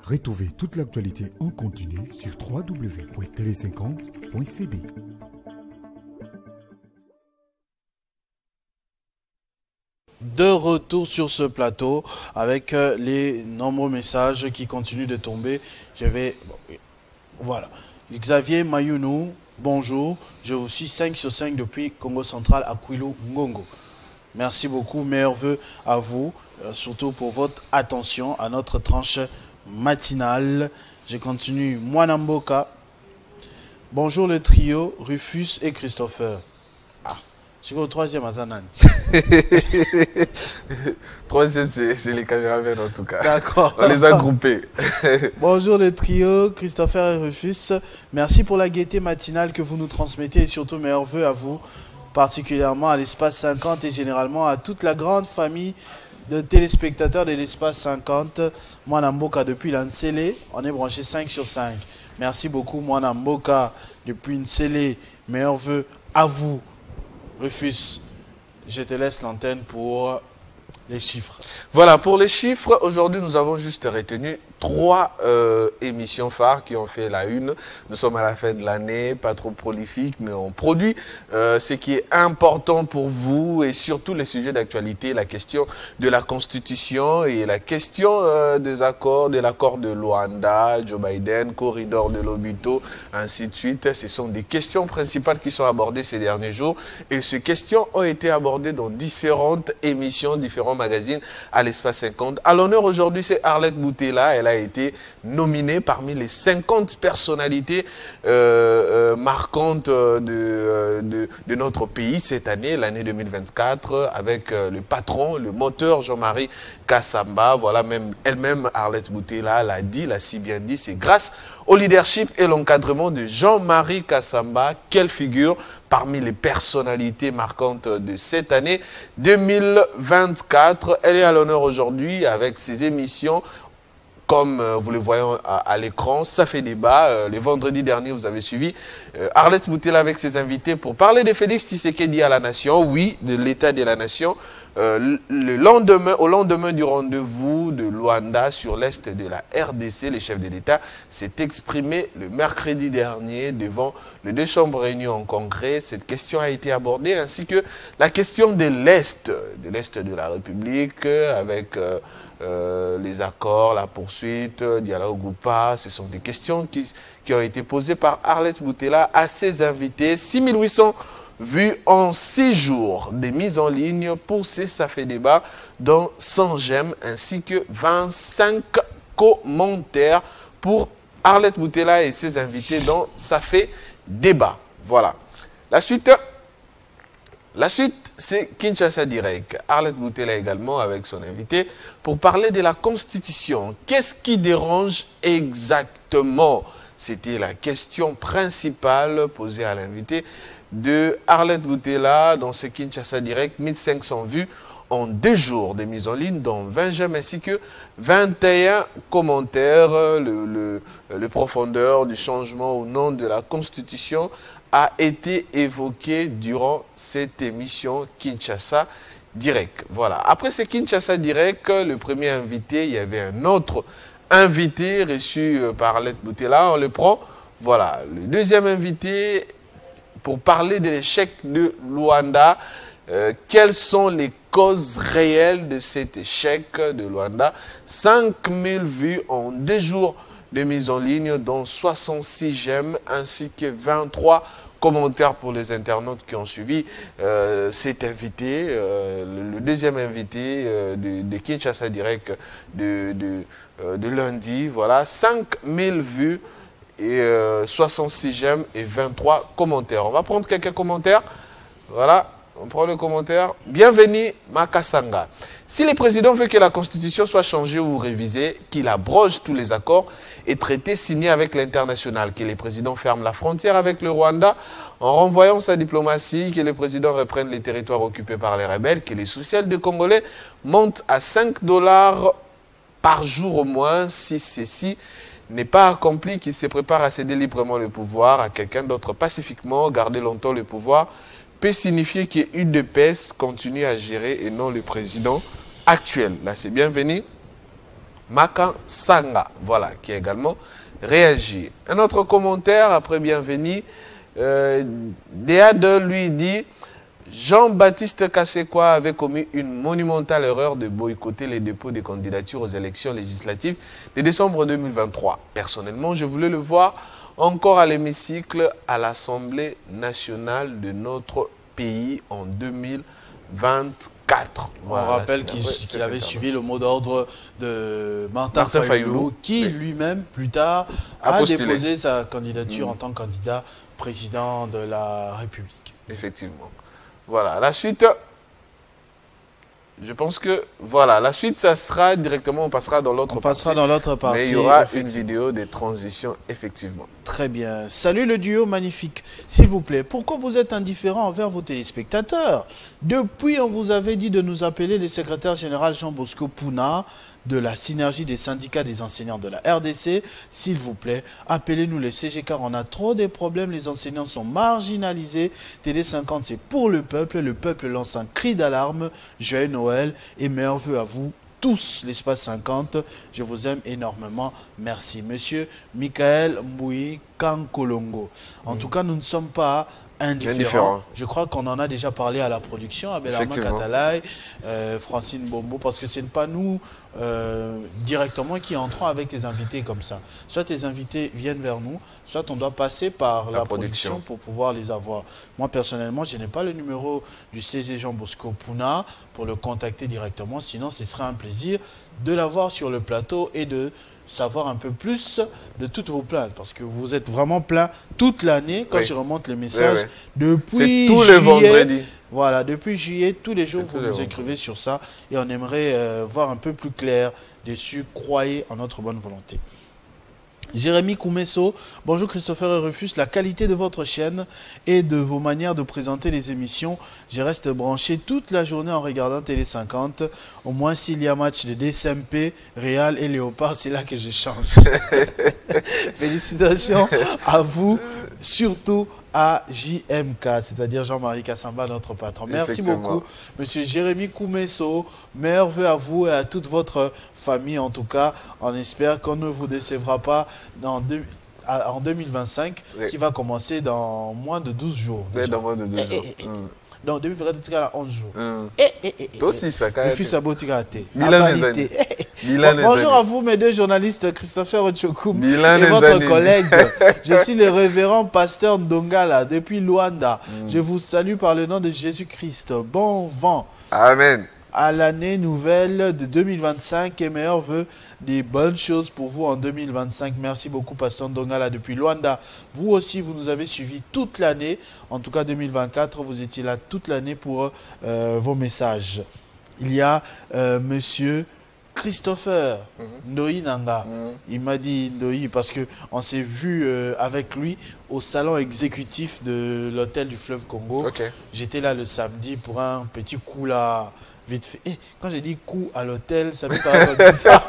Retrouvez toute l'actualité en continu sur www.tele50.cd.
De retour sur ce plateau avec les nombreux messages qui continuent de tomber. Voilà. Xavier Mayounou, bonjour. Je vous suis 5 sur 5 depuis Congo Central à Kwilu Ngongo. Merci beaucoup. Meilleurs vœux à vous, surtout pour votre attention à notre tranche matinale. Je continue. Mwanamboka. Bonjour le trio Rufus et Christopher. C'est au troisième Azanan.
Troisième, c'est les caméramans en tout cas.
D'accord.
On les a groupés.
Bonjour le trio, Christopher et Rufus. Merci pour la gaieté matinale que vous nous transmettez et surtout meilleurs vœux à vous, particulièrement à l'espace 50 et généralement à toute la grande famille de téléspectateurs de l'espace 50. Mwanamboka depuis l'Ansele, on est branché 5 sur 5. Merci beaucoup Mwanamboka depuis Nsele. Meilleurs vœux à vous. Rufus, je te laisse l'antenne pour les chiffres.
Voilà, pour les chiffres, aujourd'hui nous avons juste retenu 3 émissions phares qui ont fait la une. Nous sommes à la fin de l'année, pas trop prolifique, mais on produit ce qui est important pour vous et surtout les sujets d'actualité, la question de la Constitution et la question des accords, de l'accord de Luanda, Joe Biden, corridor de Lobito, ainsi de suite. Ce sont des questions principales qui sont abordées ces derniers jours et ces questions ont été abordées dans différentes émissions, différents magazines à l'espace 50. À l'honneur aujourd'hui, c'est Arlette Boutella. Elle a a été nominé parmi les 50 personnalités marquantes de notre pays cette année, l'année 2024, avec le patron, le moteur Jean-Marie Kassamba. Voilà, même elle-même, Arlette Boutela l'a dit, l'a si bien dit, c'est grâce au leadership et l'encadrement de Jean-Marie Kassamba, quelle figure parmi les personnalités marquantes de cette année 2024. Elle est à l'honneur aujourd'hui avec ses émissions. Comme vous le voyez à l'écran, ça fait débat. Le vendredi dernier, vous avez suivi Arlette Boutela avec ses invités pour parler de Félix Tshisekedi à la nation, oui, de l'état de la nation. Au lendemain du rendez-vous de Luanda sur l'est de la RDC, le chef de l'État s'est exprimé le mercredi dernier devant les deux chambres réunies en congrès. Cette question a été abordée, ainsi que la question de l'est de la République, avec les accords, la poursuite, dialogue ou pas. Ce sont des questions qui ont été posées par Arlette Boutela à ses invités. 6800 vues en 6 jours de mise en ligne pour ces Ça fait débat, dont 100 j'aime ainsi que 25 commentaires pour Arlette Boutela et ses invités dans Ça fait débat. Voilà. La suite, c'est Kinshasa Direct. Arlette Boutela également avec son invité pour parler de la Constitution. Qu'est-ce qui dérange exactement? C'était la question principale posée à l'invité de Arlette Boutela dans ce Kinshasa Direct. 1500 vues en 2 jours de mise en ligne, dont 20 j'aime ainsi que 21 commentaires. Le profondeur du changement au nom de la Constitution a été évoqué durant cette émission Kinshasa Direct. Voilà. Après ce Kinshasa Direct, le premier invité, il y avait un autre invité reçu par Arlette Boutela. On le prend. Voilà. Le deuxième invité pour parler de l'échec de Luanda. Quelles sont les causes réelles de cet échec de Luanda? 5000 vues en 2 jours de mise en ligne, dont 66 j'aime ainsi que 23 commentaires pour les internautes qui ont suivi cet invité. Le deuxième invité de Kinshasa Direct de lundi. Voilà, 5000 vues et 66 j'aime et 23 commentaires. On va prendre quelques commentaires. Voilà. On prend le commentaire. Bienvenue, Makasanga. Si le président veut que la Constitution soit changée ou révisée, qu'il abroge tous les accords et traités signés avec l'international, que le président ferme la frontière avec le Rwanda en renvoyant sa diplomatie, que le président reprenne les territoires occupés par les rebelles, que les sociales des Congolais montent à $5 par jour au moins, si ceci n'est pas accompli, qu'il se prépare à céder librement le pouvoir à quelqu'un d'autre pacifiquement, garder longtemps le pouvoir, peut signifier que UDPS continue à gérer et non le président actuel. Là, c'est bienvenu. Maka Sanga, voilà, qui a également réagi. Un autre commentaire après bienvenue. Déade lui dit Jean-Baptiste Kassekwa avait commis une monumentale erreur de boycotter les dépôts des candidatures aux élections législatives de décembre 2023. Personnellement, je voulais le voir encore à l'hémicycle à l'Assemblée nationale de notre pays en 2024. Voilà,
on rappelle qu'il avait suivi le mot d'ordre de Martin Fayoulou, qui lui-même, plus tard, a déposé sa candidature en tant que candidat président de la République.
Effectivement. Voilà, la suite... Je pense que, voilà, la suite, ça sera directement, on passera dans l'autre partie.
On passera dans l'autre partie.
Mais il y aura une vidéo de transition, effectivement.
Très bien. Salut le duo magnifique. S'il vous plaît, pourquoi vous êtes indifférent envers vos téléspectateurs? Depuis, on vous avait dit de nous appeler le secrétaire général Jean-Bosco Pouna de la synergie des syndicats des enseignants de la RDC. S'il vous plaît, appelez-nous les CG car on a trop de problèmes. Les enseignants sont marginalisés. TD50, c'est pour le peuple. Le peuple lance un cri d'alarme. Joyeux Noël et meilleurs vœux à vous tous, l'espace 50. Je vous aime énormément. Merci. Monsieur Michael Mboui Kankolongo. En tout cas, nous ne sommes pas indifférents. Je crois qu'on en a déjà parlé à la production, Abel Armand Katalay, Francine Bombo, parce que ce n'est pas nous directement qui entrons avec les invités comme ça. Soit les invités viennent vers nous, soit on doit passer par la production pour pouvoir les avoir. Moi, personnellement, je n'ai pas le numéro du CG Jean-Bosco Pouna pour le contacter directement. Sinon, ce serait un plaisir de l'avoir sur le plateau et de savoir un peu plus de toutes vos plaintes, parce que vous êtes vraiment plein toute l'année, quand
Oui.
je remonte les messages,
Oui, oui.
depuis
C'est tous les
juillet,
vendredis.
Voilà, depuis juillet, tous les jours,
C'est tous
vous
les
nous
vendredis.
écrivez sur ça, et on aimerait voir un peu plus clair dessus. Croyez en notre bonne volonté. Jérémy Koumesso, bonjour Christopher et Rufus, la qualité de votre chaîne et de vos manières de présenter les émissions, je reste branché toute la journée en regardant Télé 50, au moins s'il y a match de DSMP, Real et Léopard, c'est là que je change. Félicitations à vous, surtout à JMK, c'est-à-dire Jean-Marie Kassamba, notre patron. Merci
Effectivement.
beaucoup, monsieur Jérémy Koumesso. Meilleurs vœux à vous et à toute votre famille, en tout cas. On espère qu'on ne vous décevra pas en 2025,
Oui.
qui va commencer dans moins de 12 jours.
Ouais,
déjà.
dans moins de 2 jours.
Donc, début février, tu as 11 jours.
Toi aussi, ça quand
Le
même.
fils à Botigate.
Milan les années. Milan les
Bonjour
années.
à vous, mes deux journalistes, Christopher Ochokoum
Milan
et
les
votre
années.
collègue. Je suis le révérend pasteur Ndongala depuis Luanda. Je vous salue par le nom de Jésus-Christ. Bon vent
Amen.
à l'année nouvelle de 2025 et meilleurs vœux, des bonnes choses pour vous en 2025. Merci beaucoup, pasteur Ndongala depuis Luanda. Vous aussi, vous nous avez suivis toute l'année. En tout cas, 2024, vous étiez là toute l'année pour vos messages. Il y a monsieur Christopher Ndoi Nanga. Il m'a dit Ndoi parce qu'on s'est vu avec lui au salon exécutif de l'hôtel du Fleuve Congo.
Ok.
J'étais là le samedi pour un petit coup là, vite fait. Eh, quand j'ai dit coup à l'hôtel, ça veut pas dire ça.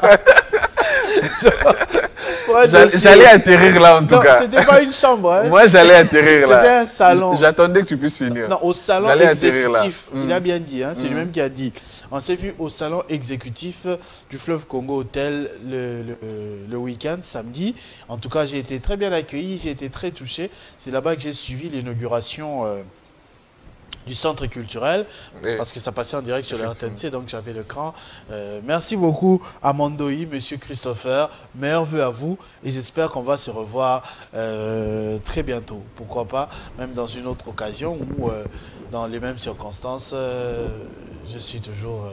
J'allais atterrir là en tout
Non,
cas.
c'était pas une chambre. Hein.
Moi, j'allais atterrir là.
C'était un salon.
J'attendais que tu puisses finir.
Non, au salon
J'allais atterrir là.
exécutif. Il a bien dit, hein, c'est lui-même qui a dit. On s'est vu au salon exécutif du Fleuve Congo Hôtel le week-end, samedi. En tout cas, j'ai été très bien accueilli, j'ai été très touché. C'est là-bas que j'ai suivi l'inauguration du centre culturel,
Oui.
parce que ça passait en direct sur la
Effectivement.
RTNC, donc j'avais l'écran. Merci beaucoup à Mandoi, monsieur Christopher. Meilleurs vœux à vous et j'espère qu'on va se revoir très bientôt. Pourquoi pas, même dans une autre occasion ou dans les mêmes circonstances. Je suis toujours...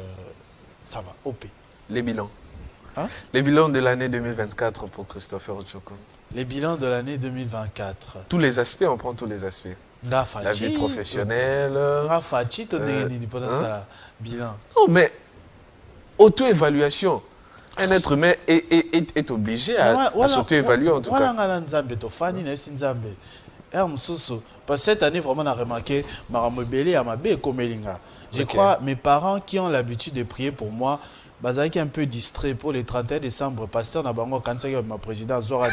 ça va, OP.
Les bilans.
Hein?
Les bilans de l'année 2024 pour Christopher Ochokoum.
Les bilans de l'année 2024.
Tous les aspects, on prend tous les aspects. La vie professionnelle.
Rafachi, tu pendant
hein?
ça, bilan.
Non, mais auto-évaluation. Un être humain est obligé à s'auto-évaluer en tout cas.
Voilà, Nzambe, to fani na Nzambe. Parce que cette année, vraiment, on a remarqué, je
Ok.
crois, mes parents qui ont l'habitude de prier pour moi, bazaki un peu distrait pour les 31 décembre. Pasteur Nabango, quand c'est ma présidente, aura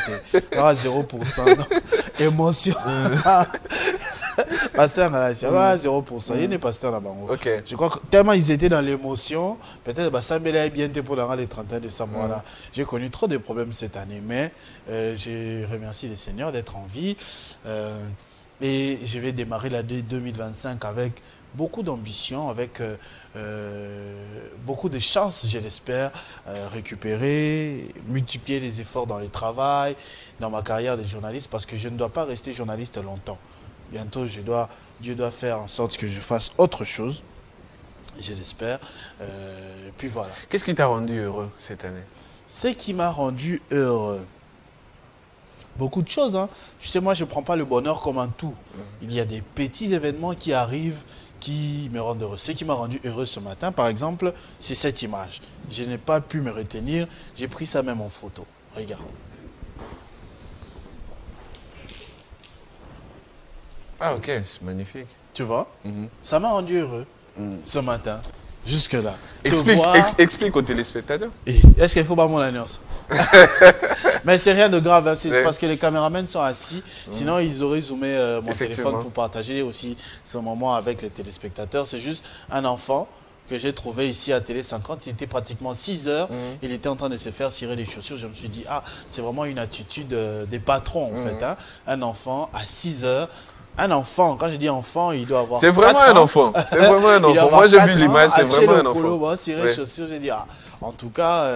0%. Non. Émotion. Pasteur Nabango, 0%. Il n'est pasteur Nabango.
Ok.
Je crois que tellement ils étaient dans l'émotion, peut-être que Sambela est bien pour les 31 décembre. Voilà. J'ai connu trop de problèmes cette année, mais je remercie le Seigneur d'être en vie. Et je vais démarrer l'année 2025 avec beaucoup d'ambition, avec beaucoup de chance, je l'espère, récupérer, multiplier les efforts dans le travail, dans ma carrière de journaliste, parce que je ne dois pas rester journaliste longtemps. Bientôt, Dieu doit faire en sorte que je fasse autre chose, je l'espère. Puis voilà.
Qu'est-ce qui t'a rendu heureux cette année?
Ce qui m'a rendu heureux, beaucoup de choses. Hein. Tu sais, moi, je ne prends pas le bonheur comme un tout. Il y a des petits événements qui arrivent qui me rendent heureux. Ce qui m'a rendu heureux ce matin, par exemple, c'est cette image. Je n'ai pas pu me retenir. J'ai pris ça même en photo. Regarde.
Ah ok, c'est magnifique.
Tu vois? Ça m'a rendu heureux ce matin. Jusque-là.
Explique aux téléspectateurs.
Est-ce qu'il faut pas mon alliance? Mais c'est rien de grave, hein. C'est parce que les caméramans sont assis. Sinon, ils auraient zoomé mon téléphone pour partager aussi ce moment avec les téléspectateurs. C'est juste un enfant que j'ai trouvé ici à Télé 50. Il était pratiquement 6 heures. Il était en train de se faire cirer les chaussures. Je me suis dit, ah, c'est vraiment une attitude des patrons, en fait. Hein. Un enfant à 6 heures. Un enfant, quand je dis enfant, il doit avoir.
C'est vraiment un enfant. C'est vraiment un enfant. Moi, j'ai vu l'image, c'est vraiment un enfant.
Cirer les chaussures, j'ai dit, ah, en tout cas,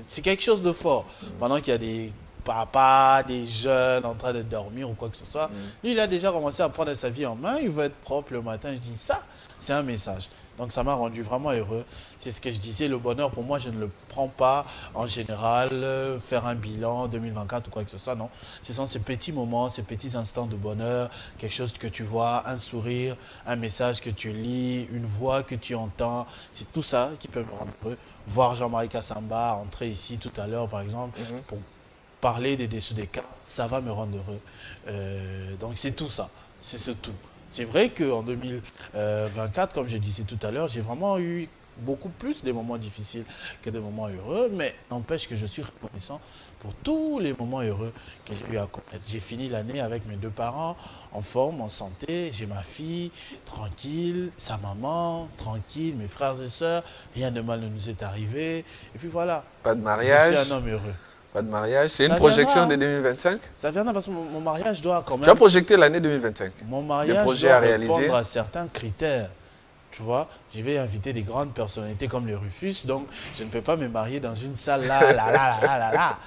c'est quelque chose de fort. Pendant qu'il y a des papas, des jeunes en train de dormir ou quoi que ce soit, lui, il a déjà commencé à prendre sa vie en main. Il veut être propre le matin. Je dis, ça, c'est un message. Donc ça m'a rendu vraiment heureux. C'est ce que je disais, le bonheur pour moi, je ne le prends pas en général, faire un bilan 2024 ou quoi que ce soit, non. Ce sont ces petits moments, ces petits instants de bonheur, quelque chose que tu vois, un sourire, un message que tu lis, une voix que tu entends. C'est tout ça qui peut me rendre heureux. Voir Jean-Marie Kassamba entrer ici tout à l'heure, par exemple, pour parler des dessous des cartes, ça va me rendre heureux. Donc c'est tout ça, c'est ce tout. C'est vrai qu'en 2024, comme je disais tout à l'heure, j'ai vraiment eu beaucoup plus des moments difficiles que des moments heureux, mais n'empêche que je suis reconnaissant pour tous les moments heureux que j'ai eu à connaître. J'ai fini l'année avec mes 2 parents, en forme, en santé, j'ai ma fille, tranquille, sa maman, tranquille, mes frères et sœurs, rien de mal ne nous est arrivé, et puis voilà.
Pas de mariage.
Je suis un homme heureux.
Pas de mariage. C'est une
Ça
projection
viendra.
de 2025.
Ça viendra parce que mon mariage doit quand même...
Tu as projeté l'année 2025.
Mon mariage
Des projets
doit
à réaliser.
répondre à certains critères. Tu vois, je vais inviter des grandes personnalités comme les Rufus, donc je ne peux pas me marier dans une salle là.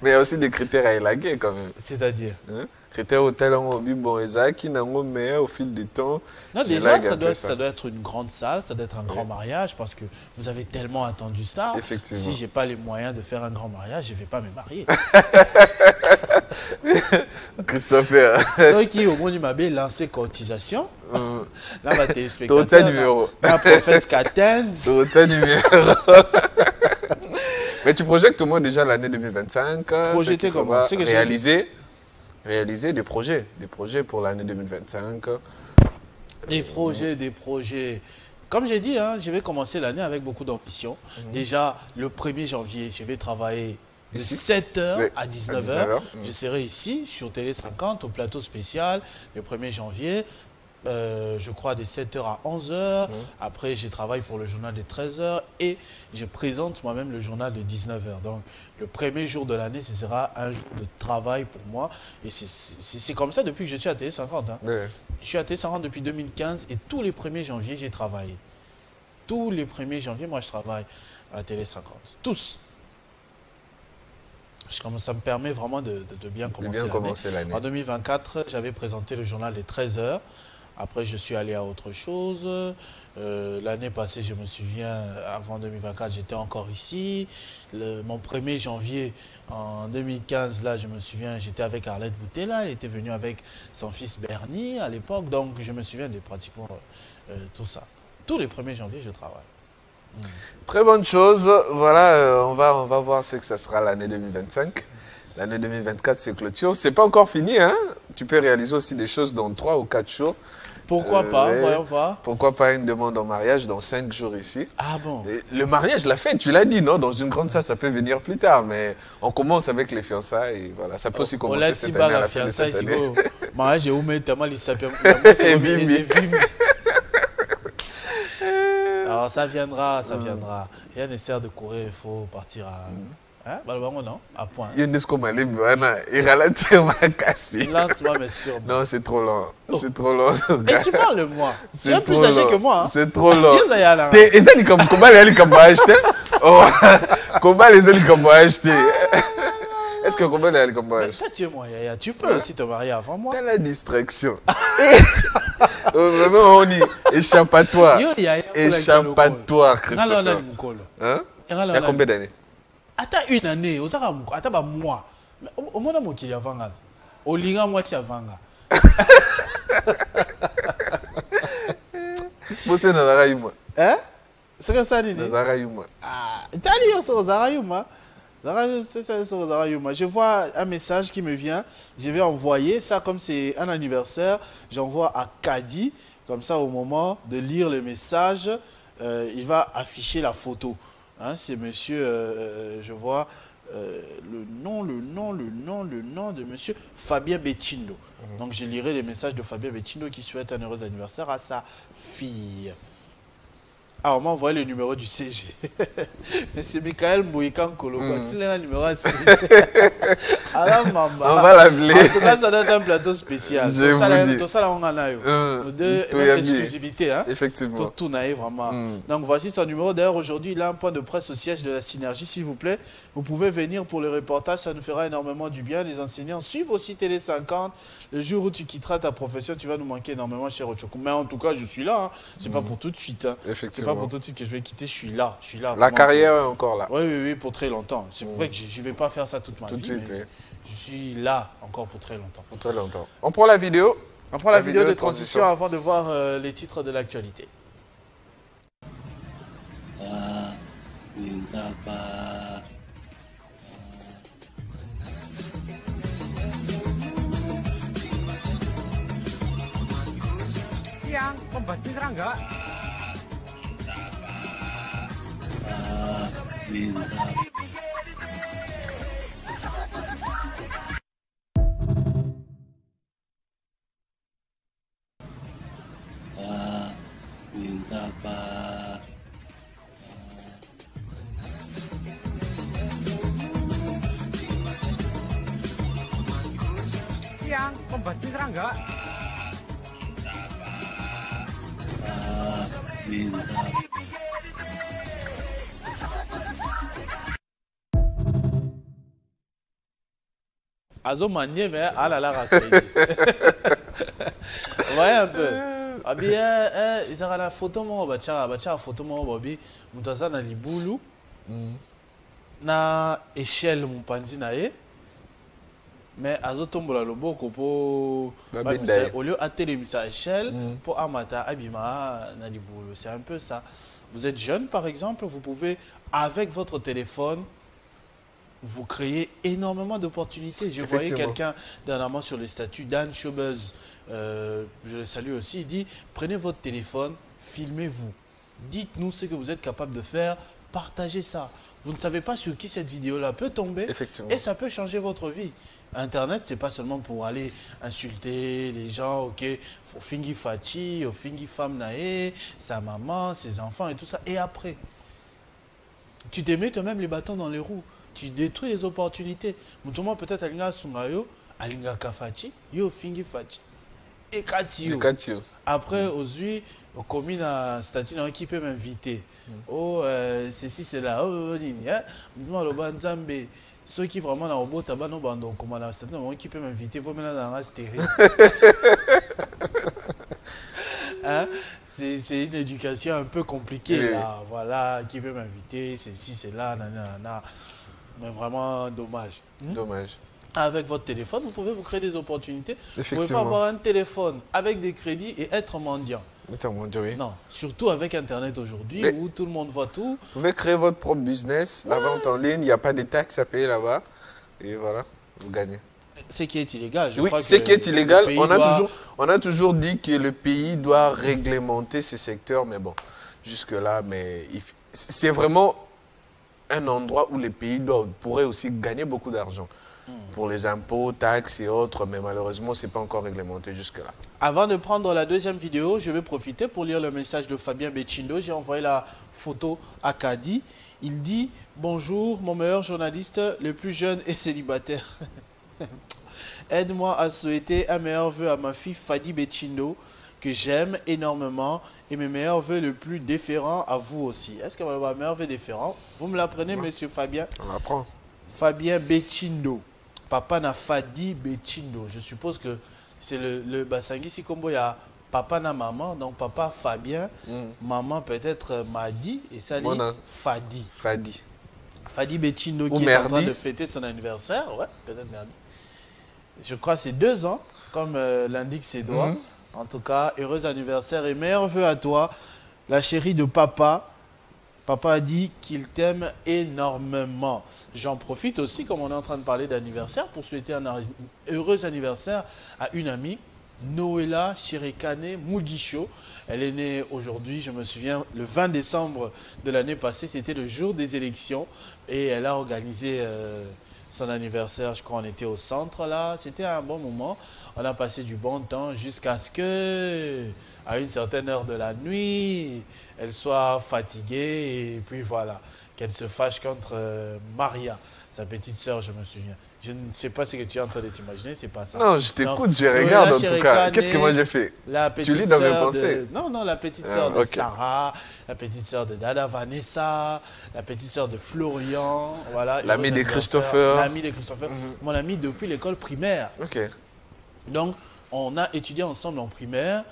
Mais il y a aussi des critères à élaguer quand même.
C'est-à-dire
Hein? Critères hôtel en bon Isaac qui n'ont mais au fil du temps.
non, déjà,
j'élague un peu
ça doit être une grande salle, ça doit être un grand mariage parce que vous avez tellement attendu ça.
Effectivement.
Si je n'ai pas les moyens de faire un grand mariage, je ne vais pas me marier.
Christopher.
Ceux qui, au moins, ils m'avaient lancé cotisation. Là, va tes
Ton hôtel
spectateurs.
numéro.
La prophète Katen.
Ton hôtel numéro. Mais tu projettes au moins déjà l'année 2025.
Projeter comment? C'est que
réaliser des projets pour l'année 2025.
Des projets. Comme j'ai dit, hein, je vais commencer l'année avec beaucoup d'ambition. Déjà, le 1er janvier, je vais travailler de
Ici?
7h
Oui,
à 19h.
19h.
Je serai ici, sur Télé 50, au plateau spécial, le 1er janvier. Je crois de 7h à 11h. Après, je travaille pour le journal de 13h et je présente moi-même le journal de 19h. Donc, le premier jour de l'année, ce sera un jour de travail pour moi. Et c'est comme ça depuis que je suis à Télé 50. Hein.
Ouais.
Je suis à Télé 50 depuis 2015 et tous les 1er janvier, j'ai travaillé. Tous les 1er janvier, moi, je travaille à Télé 50. Tous. Ça me permet vraiment de bien commencer l'année. En 2024, j'avais présenté le journal des 13h. Après, je suis allé à autre chose. L'année passée, je me souviens, avant 2024, j'étais encore ici. Mon 1er janvier, en 2015, là, je me souviens, j'étais avec Arlette Boutella. Elle était venue avec son fils Bernie à l'époque. Donc, je me souviens de pratiquement tout ça. Tous les 1er janvier, je travaille.
Très bonne chose. Voilà, on va voir ce que ça sera l'année 2025. L'année 2024, c'est clôture. C'est pas encore fini, hein? Tu peux réaliser aussi des choses dans 3 ou 4 jours.
Pourquoi pas?
Ouais.
Voyons voir.
Pourquoi pas une demande en mariage dans 5 jours ici?
Ah bon?
Et le mariage, la fête, tu l'as dit, non? Dans une grande salle, ça peut venir plus tard, mais on commence avec les fiançailles. Et voilà, ça peut aussi commencer cette année, à la fin de cette année.
Mariage, j'ai oublié tellement il s'appelle. Alors ça viendra, ça viendra. Rien ne sert de courir, il faut partir à... Hein? Non, à point.
Il y a une il ralentit, on va casser.
Lentement, mais sûrement.
Non, c'est trop long. C'est trop long.
Et tu parles de moi. Tu
C'est
es plus
trop
âgé
long.
que moi. Hein?
C'est trop long.
Et
Et ça, comme comment les gens vont acheter? Oh, comment les gens vont acheter? Est-ce que comment les gens vont acheter?
toi, tu es moi, Yaya. Tu peux aussi te marier avant moi.
T'as la distraction. Vraiment, on dit échappatoire.
Yo, Yaya,
Échappatoire, Christopher.
Christopher.
Hein? Il y a combien d'années?
Attends une année, attends un mois. Au moins, moi qui y a vanga. Au linga, moi qui y a vanga.
Vous c'est dans la Yuma.
Hein? C'est que ça, Nini?
Dans la Yuma.
Ah, t'as dit sur Zarayuma. Je vois un message qui me vient. Je vais envoyer ça comme c'est un anniversaire. J'envoie à Kadi. Comme ça, au moment de lire le message, il va afficher la photo. Hein, c'est monsieur, je vois le nom de monsieur Fabien Bettindo. Donc, je lirai les messages de Fabien Bettindo qui souhaite un heureux anniversaire à sa fille. Ah, on m'a envoyé le numéro du CG. Monsieur Michael Mbouikan Kolo. C'est le numéro à CG. Alors, maman.
On va l'appeler.
En tout cas, ça doit être un plateau spécial.
Je vous dis.
Tout ça, là, on en a eu. Deux exclusivités. Hein?
Effectivement.
Tout naïf, vraiment. Donc, voici son numéro. D'ailleurs, aujourd'hui, il a un point de presse au siège de la Synergie, s'il vous plaît. Vous pouvez venir pour le reportage. Ça nous fera énormément du bien. Les enseignants suivent aussi Télé 50. Le jour où tu quitteras ta profession, tu vas nous manquer énormément, cher Ochokou. Mais en tout cas, je suis là. Hein. C'est pas pour tout de suite. Hein.
Effectivement.
C'est pas pour tout de suite que je vais quitter. Je suis là.
La carrière est encore là.
Oui, pour très longtemps. C'est vrai que je ne vais pas faire ça toute ma vie.
Tout de suite, oui.
Je suis là encore pour très longtemps.
Pour très longtemps. On prend la vidéo.
On prend la vidéo de transition avant de voir les titres de l'actualité.
Yang, pembasmi serangga.
Minta Pak.
Yang, pembasmi serangga.
Minta.
Azo manier, mais ah là là, raconte. Vous voyez un peu. Ah bien, ils ont la photo moi, bah photo moi, Bobby, mutaza na libulu, na échelle mon panzi nae, mais azo tombola lobo kopo, au lieu à télémisa échelle pour amata abima na libulu, c'est un peu ça. Vous êtes jeune par exemple, vous pouvez avec votre téléphone vous créez énormément d'opportunités. Je voyais quelqu'un dernièrement sur le statut d'Anne Showbuzz, je le salue aussi, il dit prenez votre téléphone, filmez-vous, dites-nous ce que vous êtes capable de faire, partagez ça. Vous ne savez pas sur qui cette vidéo-là peut tomber et ça peut changer votre vie. Internet, c'est pas seulement pour aller insulter les gens, ok, faut fingi fati, fingi femme nae, sa maman, ses enfants et tout ça. Et après, tu te mets toi-même les bâtons dans les roues. Tu détruis les opportunités. Moutouma peut-être alinga sungayo, alinga kafati, yo fingi fati. Et katio. Après, aujourd'hui, au commune à statut qui peut m'inviter. Oh, ceci, c'est là. Oh, dis-moi le banzambe. Ceux qui vraiment ont robot tabac no bando, comme à la statut qui peut m'inviter, vous maintenant dans la stéréo. Hein? C'est une éducation un peu compliquée là. Voilà, qui peut m'inviter, ceci, c'est là, nanana. Mais vraiment dommage.
Dommage.
Avec votre téléphone, vous pouvez vous créer des opportunités. Vous ne pouvez pas avoir un téléphone avec des crédits et être mendiant.
Oui.
Non, surtout avec Internet aujourd'hui où tout le monde voit tout.
Vous pouvez créer votre propre business, la vente en ligne, il n'y a pas de taxes à payer là-bas. Et voilà, vous gagnez.
Ce qui est illégal.
Oui, ce qui est illégal, on a toujours dit que le pays doit réglementer ces secteurs, mais bon, jusque-là, c'est vraiment un endroit où les pays pourraient aussi gagner beaucoup d'argent pour les impôts, taxes et autres, mais malheureusement, ce n'est pas encore réglementé jusque-là.
Avant de prendre la deuxième vidéo, je vais profiter pour lire le message de Fabien Bechindo. J'ai envoyé la photo à Kadi. Il dit « Bonjour, mon meilleur journaliste, le plus jeune et célibataire. Aide-moi à souhaiter un meilleur vœu à ma fille Fadi Bechindo, que j'aime énormément, et mes meilleurs vœux le plus déférents à vous aussi. » Est-ce qu'elle va avoir un meilleur vœu déférent? Vous me l'apprenez, monsieur Fabien?
On l'apprend.
Fabien Bechindo. Papa na Fadi Bechindo. Je suppose que c'est le Basangi Sikombo, il y a papa na maman, donc papa Fabien, maman peut-être Madi, et ça dit Fadi. Fadi Bechindo qui est en train de fêter son anniversaire, ouais, peut-être Merdi. Je crois que c'est 2 ans, comme l'indique ses doigts. En tout cas, heureux anniversaire et meilleurs vœux à toi, la chérie de papa. Papa a dit qu'il t'aime énormément. J'en profite aussi, comme on est en train de parler d'anniversaire, pour souhaiter un heureux anniversaire à une amie, Noëlla Chirekane Mugisho. Elle est née aujourd'hui, je me souviens, le 20 décembre de l'année passée. C'était le jour des élections et elle a organisé son anniversaire, je crois on était au centre là. C'était un bon moment. On a passé du bon temps jusqu'à ce que, à une certaine heure de la nuit, elle soit fatiguée et puis voilà, qu'elle se fâche contre Maria, sa petite sœur, je me souviens. Je ne sais pas ce que tu es en train de t'imaginer, c'est pas ça.
Non, je t'écoute, je regarde en tout cas. Qu'est-ce que moi j'ai fait? Tu lis dans mes pensées?
Non, la petite sœur de Sarah, la petite sœur de Dada Vanessa, la petite sœur de Florian, voilà.
L'ami de Christopher.
L'ami de Christopher, mon ami depuis l'école primaire.
Ok.
Donc, on a étudié ensemble en primaire.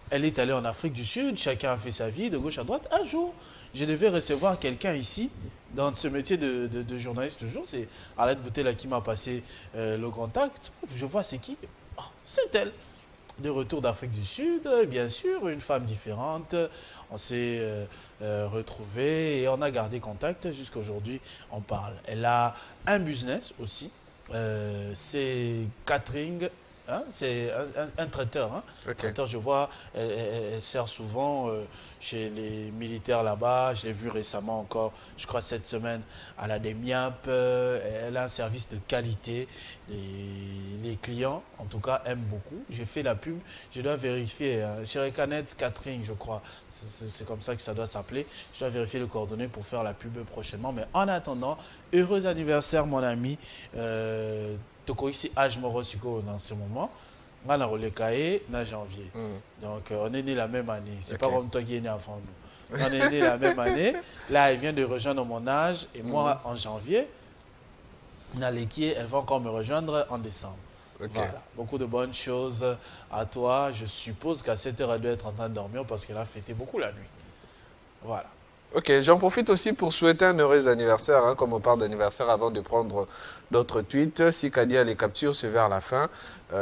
Elle est allée en Afrique du Sud, chacun a fait sa vie de gauche à droite. Un jour, je devais recevoir quelqu'un ici, dans ce métier de journaliste toujours. C'est Arlette Boutella qui m'a passé le contact. Je vois c'est qui? Oh, c'est elle. De retour d'Afrique du Sud, bien sûr, une femme différente. On s'est retrouvés et on a gardé contact jusqu'à aujourd'hui. On parle. Elle a un business aussi. C'est catering. Hein, c'est un traiteur. Hein.
Okay.
Traiteur, je vois, elle sert souvent chez les militaires là-bas. Je l'ai vu récemment encore, je crois cette semaine, à la DEMIAP. Elle a un service de qualité. Les clients, en tout cas, aiment beaucoup. J'ai fait la pub, je dois vérifier. Chez Recanet Catering, je crois. C'est comme ça que ça doit s'appeler. Je dois vérifier les coordonnées pour faire la pub prochainement. Mais en attendant, heureux anniversaire, mon ami. Tokoïsi Ajmorosiko dans ce moment. On a relais en janvier. Donc, on est né la même année. C'est pas comme toi qui es né avant nous. On est né la même année. Là, elle vient de rejoindre mon âge. Et moi, en janvier, Nalekie, elle va encore me rejoindre en décembre. Voilà. Beaucoup de bonnes choses à toi. Je suppose qu'à 7 h, elle doit être en train de dormir parce qu'elle a fêté beaucoup la nuit. Voilà.
Ok, j'en profite aussi pour souhaiter un heureux anniversaire, hein, comme on parle d'anniversaire avant de prendre d'autres tweets. Si Kadia les capture, c'est vers la fin.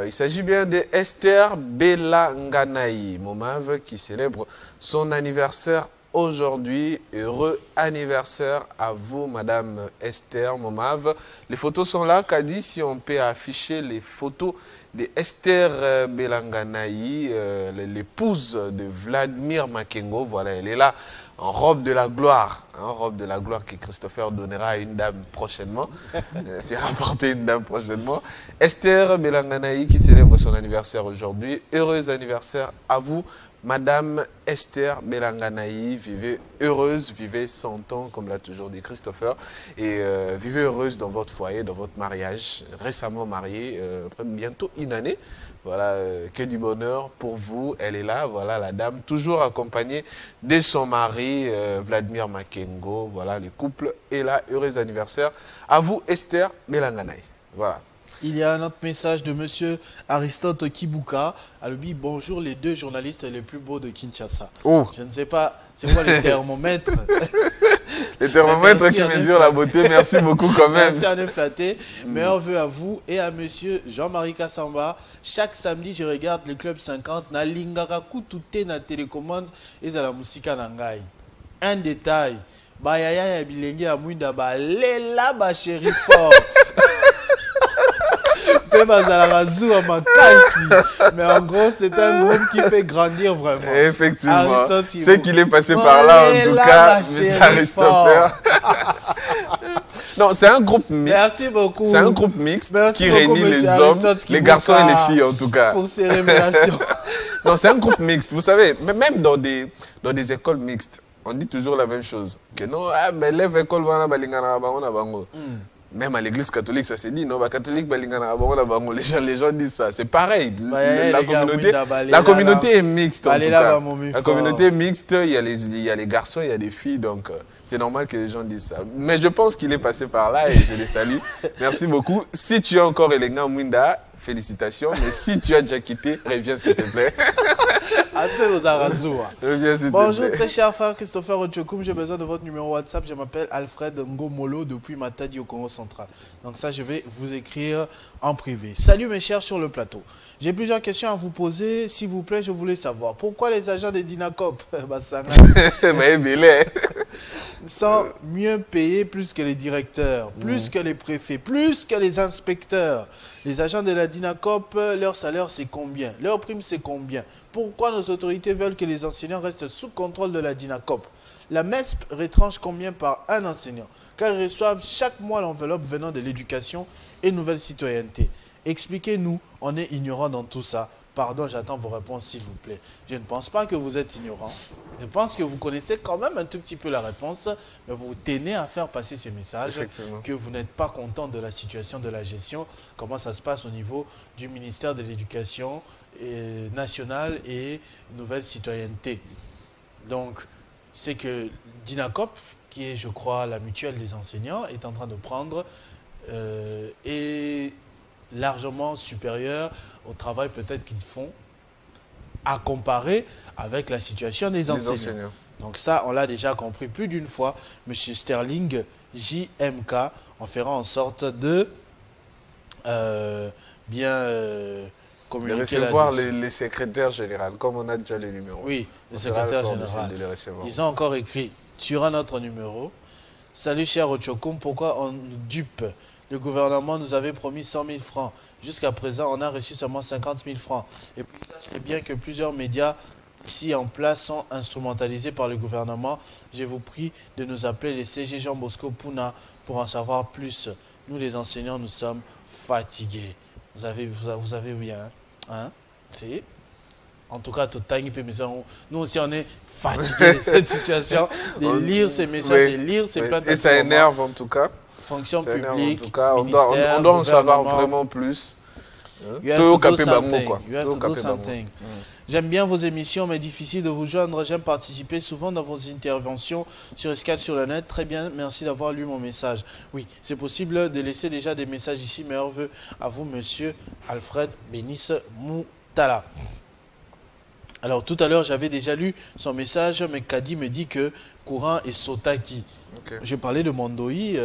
Il s'agit bien de Esther Belanganaï, Momave, qui célèbre son anniversaire aujourd'hui. Heureux anniversaire à vous, Madame Esther Momave. Les photos sont là, Kadi, si on peut afficher les photos de Esther Belanganaï, l'épouse de Vladimir Makengo. Voilà, elle est là. En robe de la gloire, en robe de la gloire que Christopher donnera à une dame prochainement. J'ai rapporté une dame prochainement. Esther Belanganaï qui célèbre son anniversaire aujourd'hui. Heureux anniversaire à vous, Madame Esther Belanganaï. Vivez heureuse, vivez 100 ans, comme l'a toujours dit Christopher. Et vivez heureuse dans votre foyer, dans votre mariage. Récemment mariée, bientôt une année. Voilà, que du bonheur pour vous. Elle est là, voilà la dame, toujours accompagnée de son mari, Vladimir Makengo. Voilà, le couple est là. Heureux anniversaire à vous, Esther Belanganaï. Voilà.
Il y a un autre message de monsieur Aristote Kibuka. Alobi, bonjour les deux journalistes les plus beaux de Kinshasa.
Oh.
Je ne sais pas, c'est quoi les thermomètres?
Les thermomètres qui mesurent la beauté, merci beaucoup quand même.
Merci à nous flatter. Meilleurs vœux à vous et à monsieur Jean-Marie Kassamba. Chaque samedi, je regarde le Club 50. Na lingaka kutute na télécommande et à la musique nangai. Un détail. Bayaya ya bilenge ya mwinda ba lela ba chéri fort. Mais en gros, c'est un groupe qui fait grandir vraiment.
Effectivement. C'est qu'il est passé par là, en tout cas, M. Aristote. Non, c'est un groupe mixte.
Merci beaucoup.
C'est un groupe mixte qui réunit les hommes, les garçons et les filles, en tout cas.
Pour ces révélations.
Non, c'est un groupe mixte. Vous savez, même dans des écoles mixtes, on dit toujours la même chose. Que non, l'élève école va même à l'église catholique, ça s'est dit, non, catholique, les gens disent ça. C'est pareil. La communauté est mixte, en tout cas. La communauté est mixte, il y a les garçons, il y a les filles, donc c'est normal que les gens disent ça. Mais je pense qu'il est passé par là et je les salue. Merci beaucoup. Si tu es encore élégant, Mwinda, félicitations. Mais si tu as déjà quitté, reviens s'il te plaît.
Bonjour très cher frère Christopher Ochokoum, j'ai besoin de votre numéro WhatsApp. Je m'appelle Alfred Ngomolo depuis Matadi au Congo central. Donc ça, je vais vous écrire en privé. Salut mes chers sur le plateau. J'ai plusieurs questions à vous poser. S'il vous plaît, je voulais savoir pourquoi les agents des Dinacop sont mieux payés plus que les directeurs, plus que les préfets, plus que les inspecteurs. Les agents de la Dinacop, leur salaire c'est combien? Leur prime c'est combien? Pourquoi nos autorités veulent que les enseignants restent sous contrôle de la Dinacop? La MESP retranche combien par un enseignant? Car ils reçoivent chaque mois l'enveloppe venant de l'éducation et nouvelle citoyenneté. Expliquez-nous, on est ignorant dans tout ça. Pardon, j'attends vos réponses s'il vous plaît. Je ne pense pas que vous êtes ignorant. Je pense que vous connaissez quand même un tout petit peu la réponse, mais vous tenez à faire passer ces messages que vous n'êtes pas content de la situation de la gestion, comment ça se passe au niveau du ministère de l'Éducation nationale et nouvelle citoyenneté. Donc, c'est que Dinacop, qui est, je crois, la mutuelle des enseignants, est en train de prendre est largement supérieur au travail peut-être qu'ils font à comparer avec la situation des enseignants. Donc ça, on l'a déjà compris plus d'une fois. Monsieur Sterling, JMK, on fera en sorte de communiquer
de recevoir les secrétaires généraux, comme on a déjà les numéros.
Oui, les secrétaires généraux. Ils ont encore écrit sur un autre numéro. Salut cher Ochokum, pourquoi on nous dupe? Le gouvernement nous avait promis 100 000 francs. Jusqu'à présent, on a reçu seulement 50 000 francs. Et puis, sachez bien que plusieurs médias ici en place sont instrumentalisés par le gouvernement. Je vous prie de nous appeler les CG Jean Bosco Puna pour en savoir plus. Nous, les enseignants, nous sommes fatigués. Vous avez bien, hein? Si. En tout cas, nous aussi, on est fatigués de cette situation, de lire ces messages, de lire ces plaintes.
Et ça énerve en tout cas.
Fonction publique,
en tout cas, on doit en savoir vraiment plus.
J'aime bien vos émissions, mais difficile de vous joindre. J'aime participer souvent dans vos interventions sur Escale sur le net. Très bien, merci d'avoir lu mon message. Oui, c'est possible de laisser déjà des messages ici. Meilleurs vœux à vous, monsieur Alfred Bénis Moutala. Alors, tout à l'heure, j'avais déjà lu son message, mais Kadi me dit que Courant est Sotaki. Okay. J'ai parlé de Mondoï,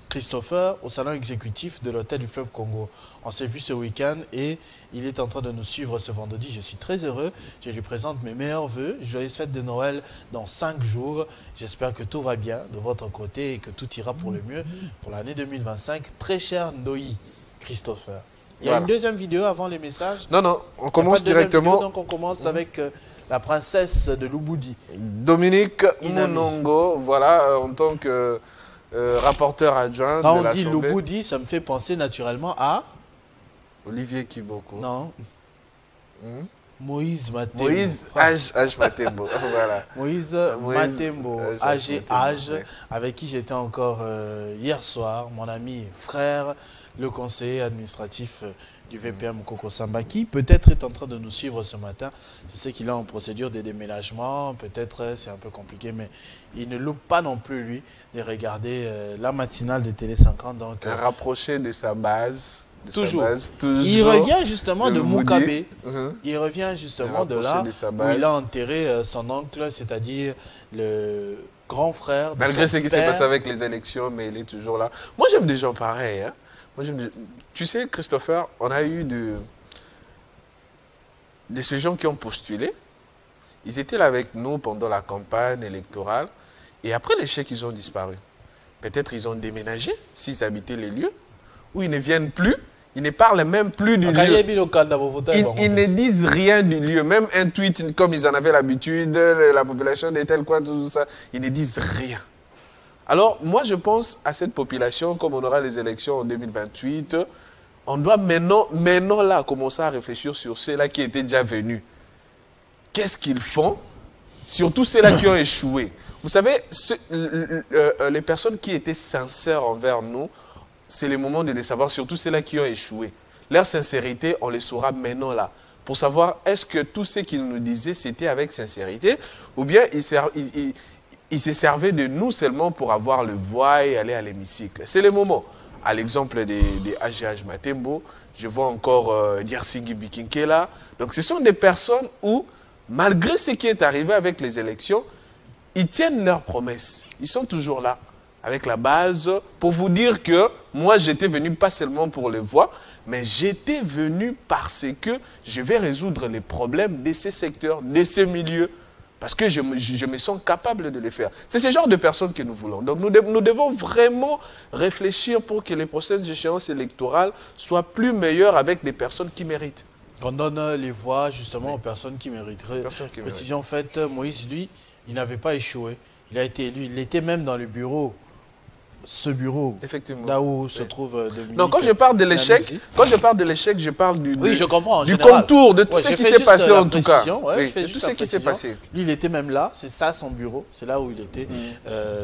Christopher, au salon exécutif de l'hôtel du Fleuve Congo. On s'est vu ce week-end et il est en train de nous suivre ce vendredi. Je suis très heureux. Je lui présente mes meilleurs vœux. Joyeuse fête de Noël dans 5 jours. J'espère que tout va bien de votre côté et que tout ira pour le mieux pour l'année 2025. Très cher Ndoï, Christopher. Il y a une deuxième vidéo avant les messages?
Non, on commence directement.
Vidéo, donc on commence avec la princesse de Lubudi.
Dominique Monongo, voilà, en tant que rapporteur adjoint
Quand
de l'Assemblée.
Quand on dit Lubudi, ça me fait penser naturellement à...
Olivier Kiboko.
Non. Moïse Matembo.
Moïse H. Matembo. Voilà.
Moïse Matembo, âgé, avec qui j'étais encore hier soir, mon ami frère, le conseiller administratif du VPM Koko Samba, qui peut-être est en train de nous suivre ce matin. Je sais qu'il est en procédure de déménagement, peut-être c'est un peu compliqué, mais il ne loupe pas non plus, lui, de regarder la matinale de Télé 50. Donc,
rapproché de sa base.
Toujours. Il revient justement de Mukabe. Il revient justement de là où il a enterré son oncle, c'est-à-dire le grand frère.
Malgré ce qui s'est passé avec les élections, mais il est toujours là. Moi, j'aime des gens pareils. Hein. Tu sais, Christopher, on a eu de ces gens qui ont postulé. Ils étaient là avec nous pendant la campagne électorale. Et après l'échec, ils ont disparu. Peut-être ils ont déménagé, s'ils habitaient les lieux, où ils ne viennent plus. Ils ne parlent même plus du lieu. Ils ne disent rien du lieu. Même un tweet, comme ils en avaient l'habitude, la population de tel coin, tout ça, ils ne disent rien. Alors, moi, je pense à cette population, comme on aura les élections en 2028, on doit maintenant là, commencer à réfléchir sur ceux-là qui étaient déjà venus. Qu'est-ce qu'ils font? Surtout ceux-là qui ont échoué. Vous savez, les personnes qui étaient sincères envers nous, c'est le moment de les savoir, surtout ceux-là qui ont échoué. Leur sincérité, on les saura maintenant là. Pour savoir, est-ce que tout ce qu'ils nous disaient, c'était avec sincérité, ou bien ils se servaient de nous seulement pour avoir le voix et aller à l'hémicycle. C'est le moment. À l'exemple des AGH Matembo, je vois encore Diersingi Bikinkela. Donc ce sont des personnes où, malgré ce qui est arrivé avec les élections, ils tiennent leurs promesses. Ils sont toujours là, avec la base, pour vous dire que moi, j'étais venu pas seulement pour les voix, mais j'étais venu parce que je vais résoudre les problèmes de ces secteurs, de ces milieux, parce que je me sens capable de les faire. C'est ce genre de personnes que nous voulons. Donc, nous devons vraiment réfléchir pour que les prochaines échéances électorales soient plus meilleures avec des personnes qui méritent.
On donne les voix, justement, aux personnes qui mériteraient. Précision faite, Moïse, lui, il n'avait pas échoué. Il a été élu, il était même dans le bureau. Ce bureau,
effectivement,
là où se trouve Dominique.
Donc quand je parle de l'échec, je parle du,
oui, je comprends,
du contour de tout ce qui s'est passé en tout cas.
Ouais,
oui, de tout ce qui s'est passé.
Lui, il était même là, c'est ça son bureau, c'est là où il était,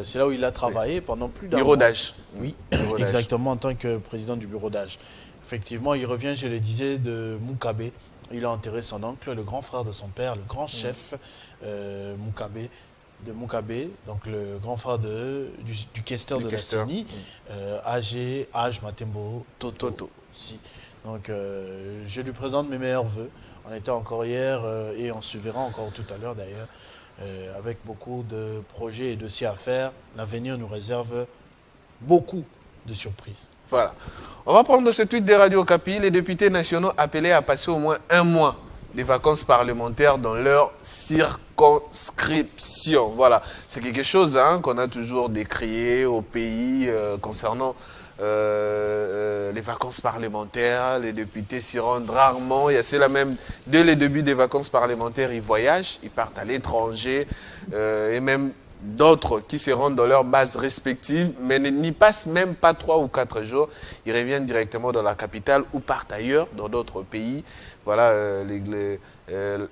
c'est là où il a travaillé pendant plus d'un an.
Bureau d'âge.
Oui, exactement, en tant que président du bureau d'âge. Effectivement, il revient, je le disais, de Mukabe. Il a enterré son oncle, le grand frère de son père, le grand chef Mukabe. De Mukabe, donc le grand frère du questeur de la CENI, Age Matembo Toto. Si. Donc je lui présente mes meilleurs voeux. On était encore hier et on se verra encore tout à l'heure d'ailleurs, avec beaucoup de projets et de dossiers à faire. L'avenir nous réserve beaucoup de surprises.
Voilà. On va prendre ce tweet des Radio Okapi. Les députés nationaux appelés à passer au moins un mois des vacances parlementaires dans leur circonscription. Voilà, c'est quelque chose qu'on a toujours décrié au pays concernant les vacances parlementaires. Les députés s'y rendent rarement. C'est la même, dès le début des vacances parlementaires, ils voyagent, ils partent à l'étranger et même d'autres qui se rendent dans leurs bases respectives, mais n'y passent même pas 3 ou 4 jours. Ils reviennent directement dans la capitale ou partent ailleurs, dans d'autres pays. Voilà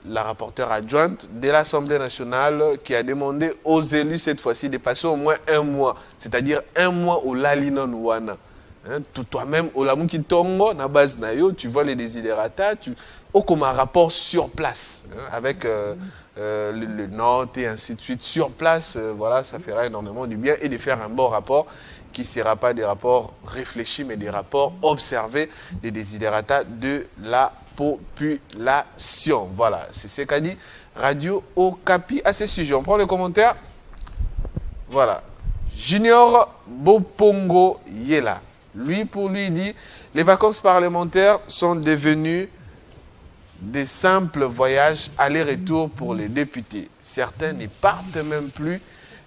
la rapporteure adjointe de l'Assemblée nationale qui a demandé aux élus cette fois-ci de passer au moins un mois, c'est-à-dire un mois au Lalinon Wana. Toi-même, au Lamuki Tongo, na base nayo, tu vois les désidérata, comme un rapport sur place, avec le notes et ainsi de suite. Sur place, voilà, ça fera énormément du bien et de faire un bon rapport qui ne sera pas des rapports réfléchis, mais des rapports observés des désidérata de la population. Voilà, c'est ce qu'a dit Radio Okapi à ce sujet. On prend les commentaires. Voilà. Junior Bopongo Yela. Lui, pour lui, dit les vacances parlementaires sont devenues des simples voyages aller-retour pour les députés. Certains n'y partent même plus,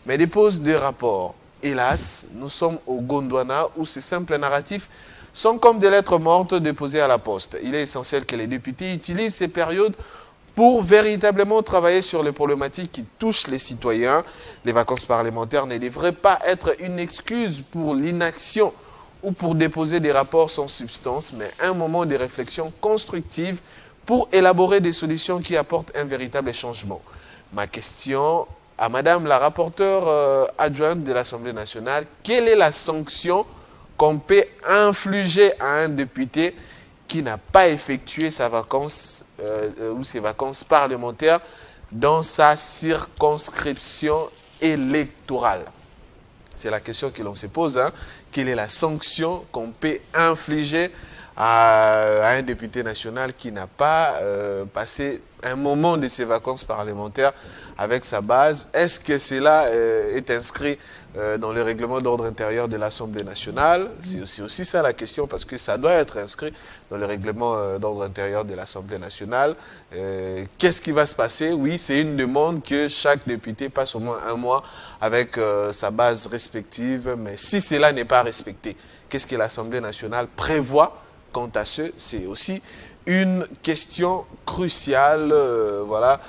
mais déposent des rapports. Hélas, nous sommes au Gondwana où ces simples narratifs sont comme des lettres mortes déposées à la poste. Il est essentiel que les députés utilisent ces périodes pour véritablement travailler sur les problématiques qui touchent les citoyens. Les vacances parlementaires ne devraient pas être une excuse pour l'inaction ou pour déposer des rapports sans substance, mais un moment de réflexion constructive pour élaborer des solutions qui apportent un véritable changement. Ma question à Madame la rapporteure adjointe de l'Assemblée nationale, quelle est la sanction qu'on peut infliger à un député qui n'a pas effectué sa vacance ou ses vacances parlementaires dans sa circonscription électorale? C'est la question que l'on se pose. Quelle est la sanction qu'on peut infliger à un député national qui n'a pas passé un moment de ses vacances parlementaires avec sa base? Est-ce que cela est inscrit dans le règlement d'ordre intérieur de l'Assemblée nationale? C'est aussi ça la question, parce que ça doit être inscrit dans le règlement d'ordre intérieur de l'Assemblée nationale. Qu'est-ce qui va se passer? Oui, c'est une demande que chaque député passe au moins un mois avec sa base respective, mais si cela n'est pas respecté, qu'est-ce que l'Assemblée nationale prévoit? Quant à ce, c'est aussi une question cruciale, voilà,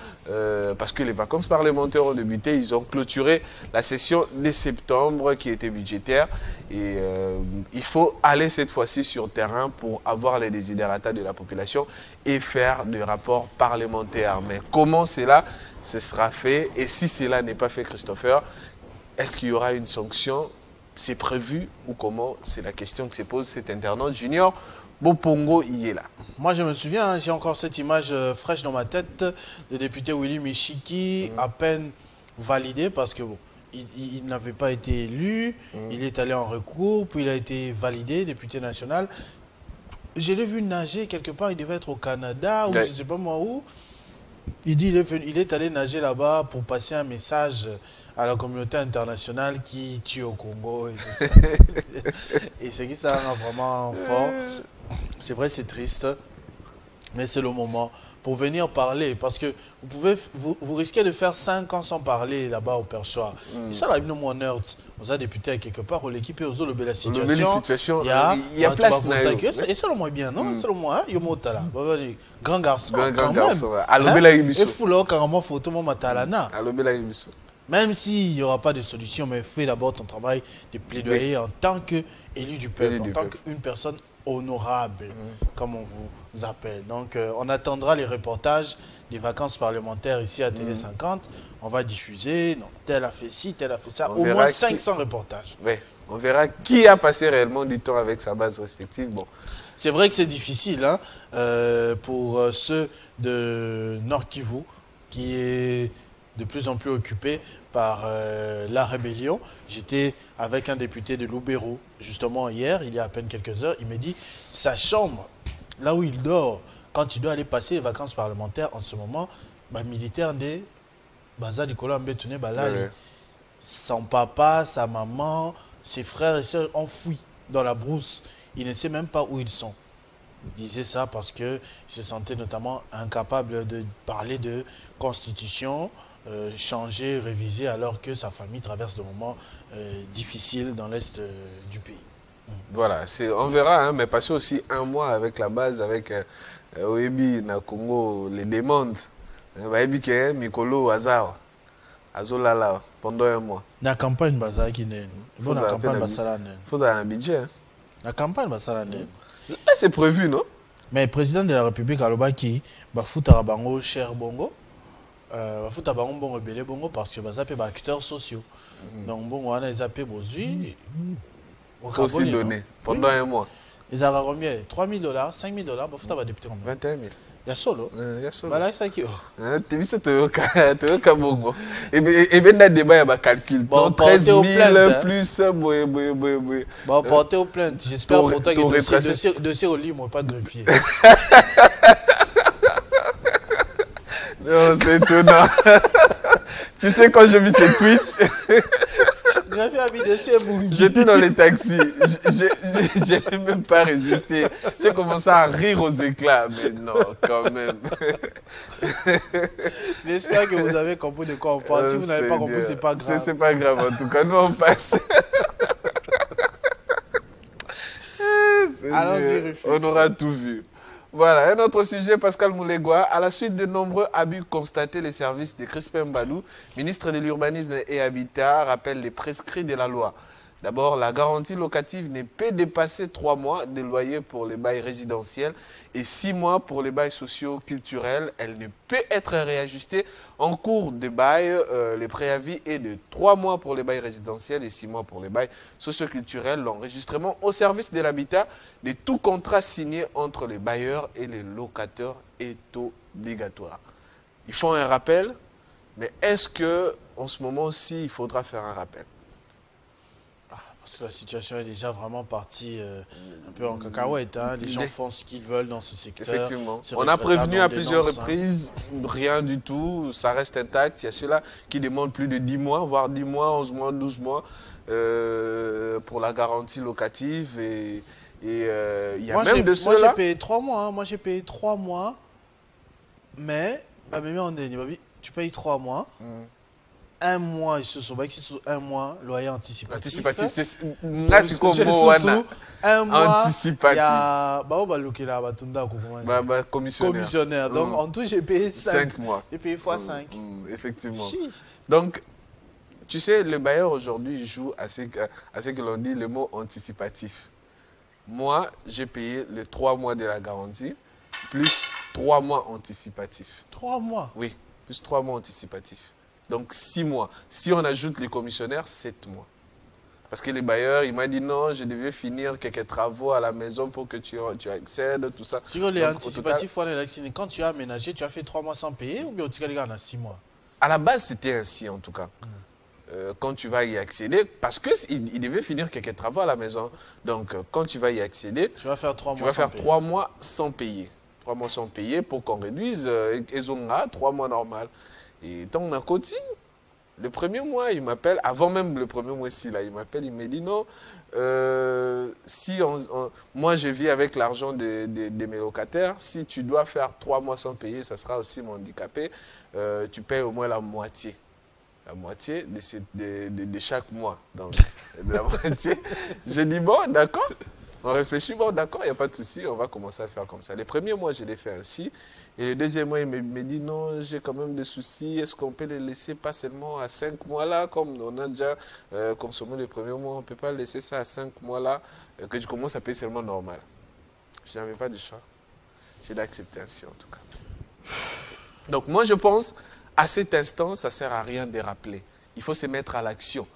parce que les vacances parlementaires ont débuté, ils ont clôturé la session de septembre qui était budgétaire et il faut aller cette fois-ci sur le terrain pour avoir les désidérata de la population et faire des rapports parlementaires. Mais comment cela ce sera fait? Et si cela n'est pas fait, Christopher, est-ce qu'il y aura une sanction? C'est prévu ou comment? C'est la question que se pose cet internaute Junior Bopongo Yela.
Moi, je me souviens, j'ai encore cette image fraîche dans ma tête, le député Willy Michiki, à peine validé, parce que bon, il n'avait pas été élu, il est allé en recours, puis il a été validé, député national. Je l'ai vu nager quelque part, il devait être au Canada, ou je ne sais pas moi où. Il dit il est allé nager là-bas pour passer un message à la communauté internationale qui tue au Congo. Et c'est qui ça rend vraiment fort. C'est vrai, c'est triste, mais c'est le moment pour venir parler. Parce que vous risquez de faire 5 ans sans parler là-bas au perchoir. Et ça, là, mon nerd, on a député quelque part, l'équipe est aux autres, la situation. Il y a place. Et c'est le moins bien, non? C'est le moins, il y a là. Grand garçon.
Grand garçon. Et
fou là, quand on photo, mon matalana. Même s'il n'y aura pas de solution, mais fais d'abord ton travail de plaidoyer en tant qu'élu du peuple, en tant qu'une personne honorable, comme on vous appelle. Donc, on attendra les reportages des vacances parlementaires ici à Télé 50. On va diffuser, non, tel a fait ci, tel a fait ça, au moins 500 reportages.
Oui, on verra qui a passé réellement du temps avec sa base respective. Bon.
C'est vrai que c'est difficile hein, pour ceux de Nord Kivu, qui est de plus en plus occupé par la rébellion. J'étais avec un député de Lubero, justement hier, il y a à peine quelques heures. Il me dit, sa chambre, là où il dort, quand il doit aller passer les vacances parlementaires en ce moment, militaire des Baza du Colombe Tourné Balali, son papa, sa maman, ses frères et sœurs enfouis dans la brousse. Il ne sait même pas où ils sont. Il disait ça parce qu'il se sentait notamment incapable de parler de constitution, changer, réviser, alors que sa famille traverse des moments difficiles dans l'est du pays.
Voilà, on verra, hein, mais passer aussi un mois avec la base, avec Oebi, na Congo, les demandes. Oebi qui est Mikolo Azar, Azolala, pendant un mois.
La campagne Baza qui n'est. Il faut la campagne Basala.
Il faut un budget. Hein.
La campagne Basala.
Là, c'est prévu, non?
Mais le président de la République, Alobaki, Bafouta Bango, cher Bongo, Bafouta Bango, Bongo, Belé Bongo, parce que Baza peut acteurs sociaux. Donc, Bongo, on a les appels Bozui.
Il faut aussi donner pendant un mois.
Ils ont combien? 3 000 $, 5 000 $, Bafouta va députer combien?
21 000.
Il y a solo.
Il y a solo.
Voilà, ça qui est.
Tu as vu ça, tu as Bongo. Et bien, dans le débat, il y a un calcul.
Bon,
13 000
plaintes,
plus.
Bon, portez aux plaintes. J'espère pour toi que le dossier au livre, pas greffier.
Non, c'est étonnant. Tu sais, quand j'ai vu ces tweets, j'étais dans les taxis. Je n'ai même pas résisté. J'ai commencé à rire aux éclats. Mais non, quand même.
J'espère que vous avez compris de quoi on parle. Si vous n'avez pas compris, c'est pas grave.
C'est pas grave. En tout cas, nous, on passe.
Allons-y,
on aura tout vu. Voilà, un autre sujet, Pascal Moulegua. À la suite de nombreux abus constatés, les services de Crispin Balou, ministre de l'Urbanisme et Habitat, rappellent les prescrits de la loi. D'abord, la garantie locative ne peut dépasser 3 mois de loyer pour les bails résidentiels et 6 mois pour les bails socio-culturels. Elle ne peut être réajustée en cours de bail. Les préavis est de 3 mois pour les bails résidentiels et 6 mois pour les bails socio-culturels. L'enregistrement au service de l'habitat de tout contrat signé entre les bailleurs et les locataires est obligatoire. Ils font un rappel, mais est-ce qu'en ce moment-ci, il faudra faire un rappel?
Parce que la situation est déjà vraiment partie un peu en cacahuète. Hein. Les gens font ce qu'ils veulent dans ce secteur.
Effectivement. On a prévenu à plusieurs reprises, rien du tout, ça reste intact. Il y a ceux-là qui demandent plus de 10 mois, voire 10 mois, 11 mois, 12 mois pour la garantie locative. Et il y a même de ceux-là...
Moi, j'ai payé 3 mois. Hein. Moi, j'ai payé 3 mois. Mais, tu payes 3 mois. Un mois, un mois, loyer anticipatif.
Anticipatif, là, c'est comme
un mois,
anticipatif.
Il y a commissionnaire. Donc, en tout, j'ai payé 5
mois.
J'ai payé x 5.
Effectivement. Donc, tu sais, le bailleur aujourd'hui joue à ce que l'on dit le mot anticipatif. Moi, j'ai payé les 3 mois de la garantie, plus 3 mois anticipatifs.
3 mois?
Oui, plus 3 mois anticipatifs. Donc 6 mois. Si on ajoute les commissionnaires, 7 mois. Parce que les bailleurs, il m'a dit non, je devais finir quelques travaux à la maison pour que tu accèdes, tout ça.
Si les anticipatifs, quand tu as aménagé, tu as fait 3 mois sans payer ou bien tu as 6 mois?
À la base, c'était ainsi en tout cas. Quand tu vas y accéder, parce qu'il devait finir quelques travaux à la maison. Donc quand tu vas y accéder,
tu vas faire 3
mois sans payer. 3 mois sans payer pour qu'on réduise, ils ont 3 mois normal. Et tant qu'on a continué, le premier mois, il m'appelle, avant même le premier mois ici, là, il m'appelle, il me dit non, moi je vis avec l'argent de mes locataires, si tu dois faire 3 mois sans payer, ça sera aussi mon handicapé, tu payes au moins la moitié. La moitié de chaque mois. Donc, de la moitié. J'ai dit bon, d'accord. On réfléchit, bon d'accord, il n'y a pas de souci, on va commencer à faire comme ça. Les premiers mois, je l'ai fait ainsi. Et le deuxième mois, il me dit non, j'ai quand même des soucis. Est-ce qu'on peut les laisser pas seulement à 5 mois là, comme on a déjà consommé les premiers mois, on ne peut pas laisser ça à 5 mois là, que je commence à payer seulement normal. Je n'avais pas de choix. J'ai accepté ainsi en tout cas. Donc moi je pense, à cet instant, ça ne sert à rien de rappeler. Il faut se mettre à l'action.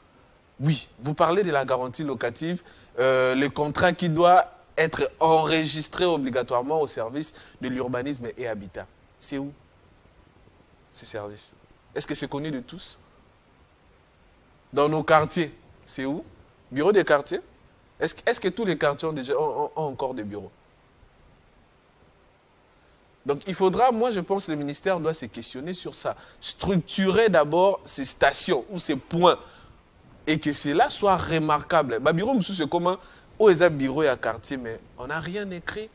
Oui, vous parlez de la garantie locative, le contrat qui doit être enregistré obligatoirement au service de l'urbanisme et habitat. C'est où ces services? Est-ce que c'est connu de tous? Dans nos quartiers, c'est où? Bureau des quartiers? Est-ce que tous les quartiers ont encore des bureaux? Donc il faudra, moi je pense que le ministère doit se questionner sur ça. Structurer d'abord ces stations ou ces points et que cela soit remarquable. Le bureau, c'est comment? Où est un bureau et un quartier, mais on n'a rien écrit.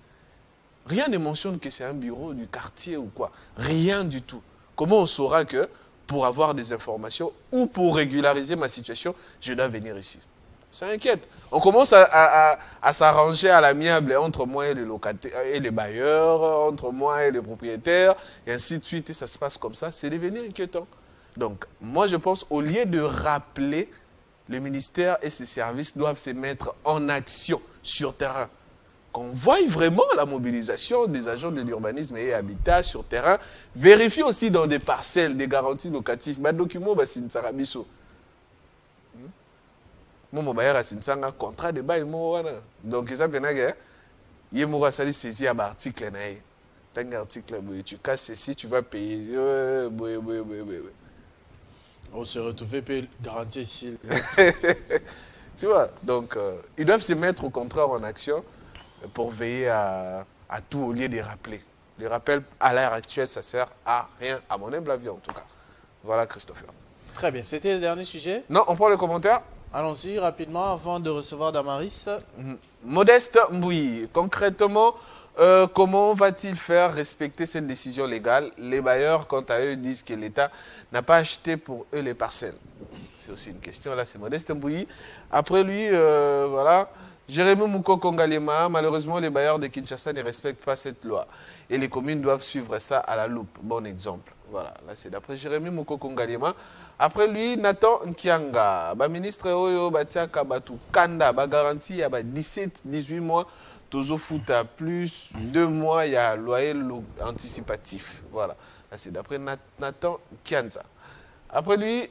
Rien ne mentionne que c'est un bureau du quartier ou quoi. Rien du tout. Comment on saura que pour avoir des informations ou pour régulariser ma situation, je dois venir ici? Ça inquiète. On commence à s'arranger à l'amiable entre moi et les locataires, et les bailleurs, entre moi et les propriétaires, et ainsi de suite. Et ça se passe comme ça. C'est devenu inquiétant. Donc, moi, je pense, au lieu de rappeler, le ministère et ses services doivent se mettre en action sur terrain. Qu'on voie vraiment la mobilisation des agents de l'urbanisme et habitat sur terrain. Vérifie aussi dans des parcelles, des garanties locatives. Ma document, c'est une sarabiso. Mon bailleur c'est un contrat de bail. Donc, ça veut dire qu'il y a saisi à l'article. Un article, tu casses ceci, tu vas payer.
On se retrouve puis garantie ici.
Tu vois, donc ils doivent se mettre au contraire en action pour veiller à tout au lieu de rappeler. Les rappels à l'heure actuelle, ça sert à rien, à mon humble avis en tout cas. Voilà Christopher.
Très bien, c'était le dernier sujet.
Non, on prend les commentaires.
Allons-y rapidement avant de recevoir Damaris.
Modeste Mbouyi, concrètement, comment va-t-il faire respecter cette décision légale? Les bailleurs, quant à eux, disent que l'État n'a pas acheté pour eux les parcelles. C'est aussi une question, là, c'est Modeste Mbouyi. Après lui, voilà, Jérémy Moukoko Ngalema, malheureusement, les bailleurs de Kinshasa ne respectent pas cette loi. Et les communes doivent suivre ça à la loupe. Bon exemple. Voilà, là, c'est d'après Jérémy Moukoko Ngalema. Après lui, Nathan Nkianga, ministre Oyo, Batiaka, Batu Kanda, garantie, il y a 17-18 mois. Tozo Fouta, plus 2 mois, il y a loyer anticipatif. Voilà. C'est d'après Nathan Kianza. Après lui,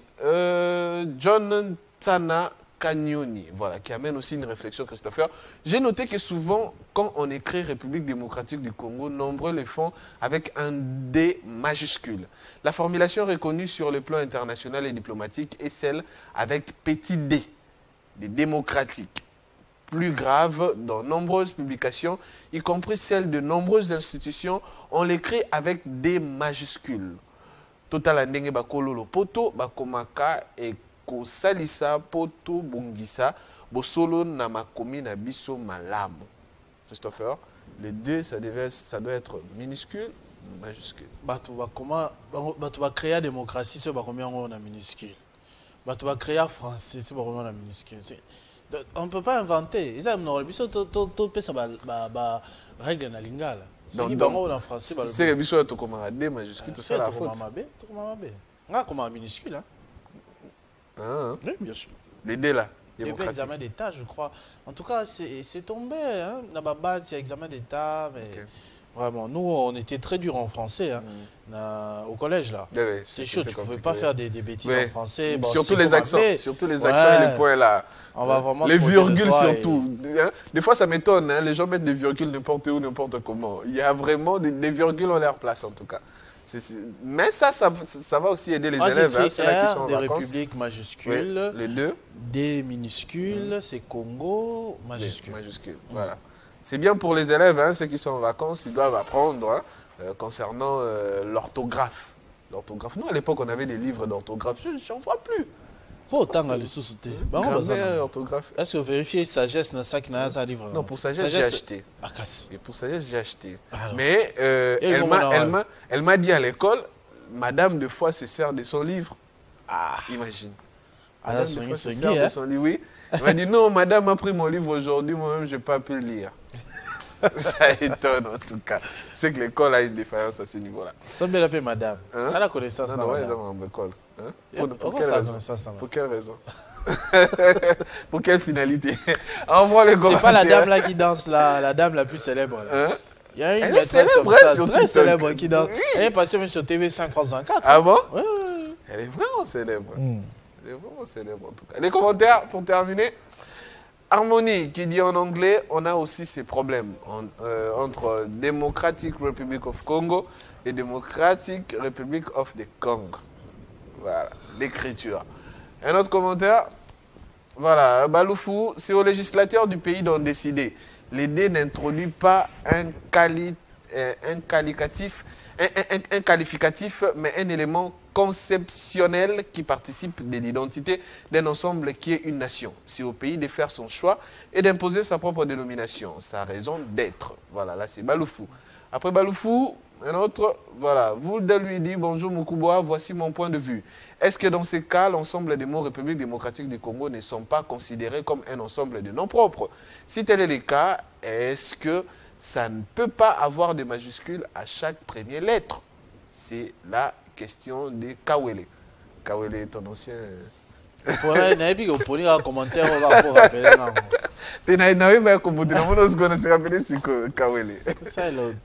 John Tana Kanyoni, voilà, qui amène aussi une réflexion, Christopher. J'ai noté que souvent, quand on écrit République démocratique du Congo, nombreux le font avec un D majuscule. La formulation reconnue sur le plan international et diplomatique est celle avec petit d, des démocratiques. Plus grave, dans nombreuses publications, y compris celles de nombreuses institutions, on l'écrit avec des majuscules. Total andenge bakololo poto bakomaka et kosalisa poto bongisa bosolo na makomi na biso malamu. Christopher, les deux ça doit être minuscule, majuscule.
Batu va créer la démocratie c'est combien on a minuscule. Batu va créer français c'est combien on a minuscule. On ne peut pas inventer. Ils ont règle na lingala.
Donc,
en français,
c'est que tu as des majuscules, c'est ça la faute.
Comment minuscule, hein? Oui, bien sûr.
Les deux là,
démocratique. Examen d'État, je crois. En tout cas, c'est tombé. Hein? Là-bas, c'est examen d'État. Mais... Okay. Vraiment, nous, on était très dur en français hein, au collège, là.
Ouais,
c'est chaud, tu ne pouvais pas faire des bêtises en français. Bon,
surtout les accents, surtout les accents et les points, là.
On va vraiment
les virgules, surtout. Hein? Des fois, ça m'étonne, hein? Les gens mettent des virgules n'importe où, n'importe comment. Il y a vraiment des virgules en leur place, en tout cas. Mais ça va aussi aider les élèves.
Hein, ceux-là qui sont en vacances. Républiques majuscules.
Les deux.
D minuscules, c'est Congo majuscule.
Voilà. C'est bien pour les élèves, hein, ceux qui sont en vacances, ils doivent apprendre hein, concernant l'orthographe. L'orthographe. Nous, à l'époque, on avait des livres d'orthographe. Je n'en vois plus.
Pas autant dans les sociétés.
Grammaire, orthographe.
Est-ce que vous vérifiez sagesse dans ça qui n'a pas livre?
Non, pour sagesse, j'ai acheté. Et pour sagesse, j'ai acheté.
Alors.
Mais elle m'a dit à l'école, Madame de fois se sert de son livre. Ah, imagine.
Ah,
Madame, des fois, se sert de son livre, oui. Il m'a dit non, madame a pris mon livre aujourd'hui, moi-même, je n'ai pas pu le lire. Ça étonne en tout cas. C'est que l'école a une défaillance à ce niveau-là.
Ça me l'appelle madame.
Hein?
Ça la connaissance.
Non, ouais, dans l'école. Hein? Pour quelle raison? Pour quelle finalité? Envoie les
C'est pas la dame là qui danse là, la dame la plus célèbre là.
Hein?
Il y a une
elle
maîtresse
est célèbre,
comme ça,
sur
très
TikTok.
célèbre qui danse.
Oui.
Elle est passée même sur TV5 France 24.
Ah bon?
Oui, oui.
Elle est vraiment célèbre. Elle est vraiment célèbre en tout cas. Les commentaires pour terminer. Harmonie qui dit en anglais, on a aussi ces problèmes entre Democratic Republic of Congo et Democratic Republic of the Congo. Voilà, l'écriture. Un autre commentaire. Voilà, Baloufou, c'est aux législateurs du pays d'en décider. L'idée n'introduit pas un qualificatif, mais un élément conceptionnel qui participe de l'identité d'un ensemble qui est une nation. C'est au pays de faire son choix et d'imposer sa propre dénomination, sa raison d'être. Voilà, là c'est Baloufou. Après Baloufou, un autre, voilà, Voulda lui dit « Bonjour Moukouboa, voici mon point de vue. Est-ce que dans ces cas, l'ensemble des mots République démocratique du Congo ne sont pas considérés comme un ensemble de noms propres? Si tel est le cas, est-ce que ça ne peut pas avoir de majuscules à chaque première lettre? C'est la question de Kawele. Kawele est ton ancien...
Pour un commentaire, on va rappeler.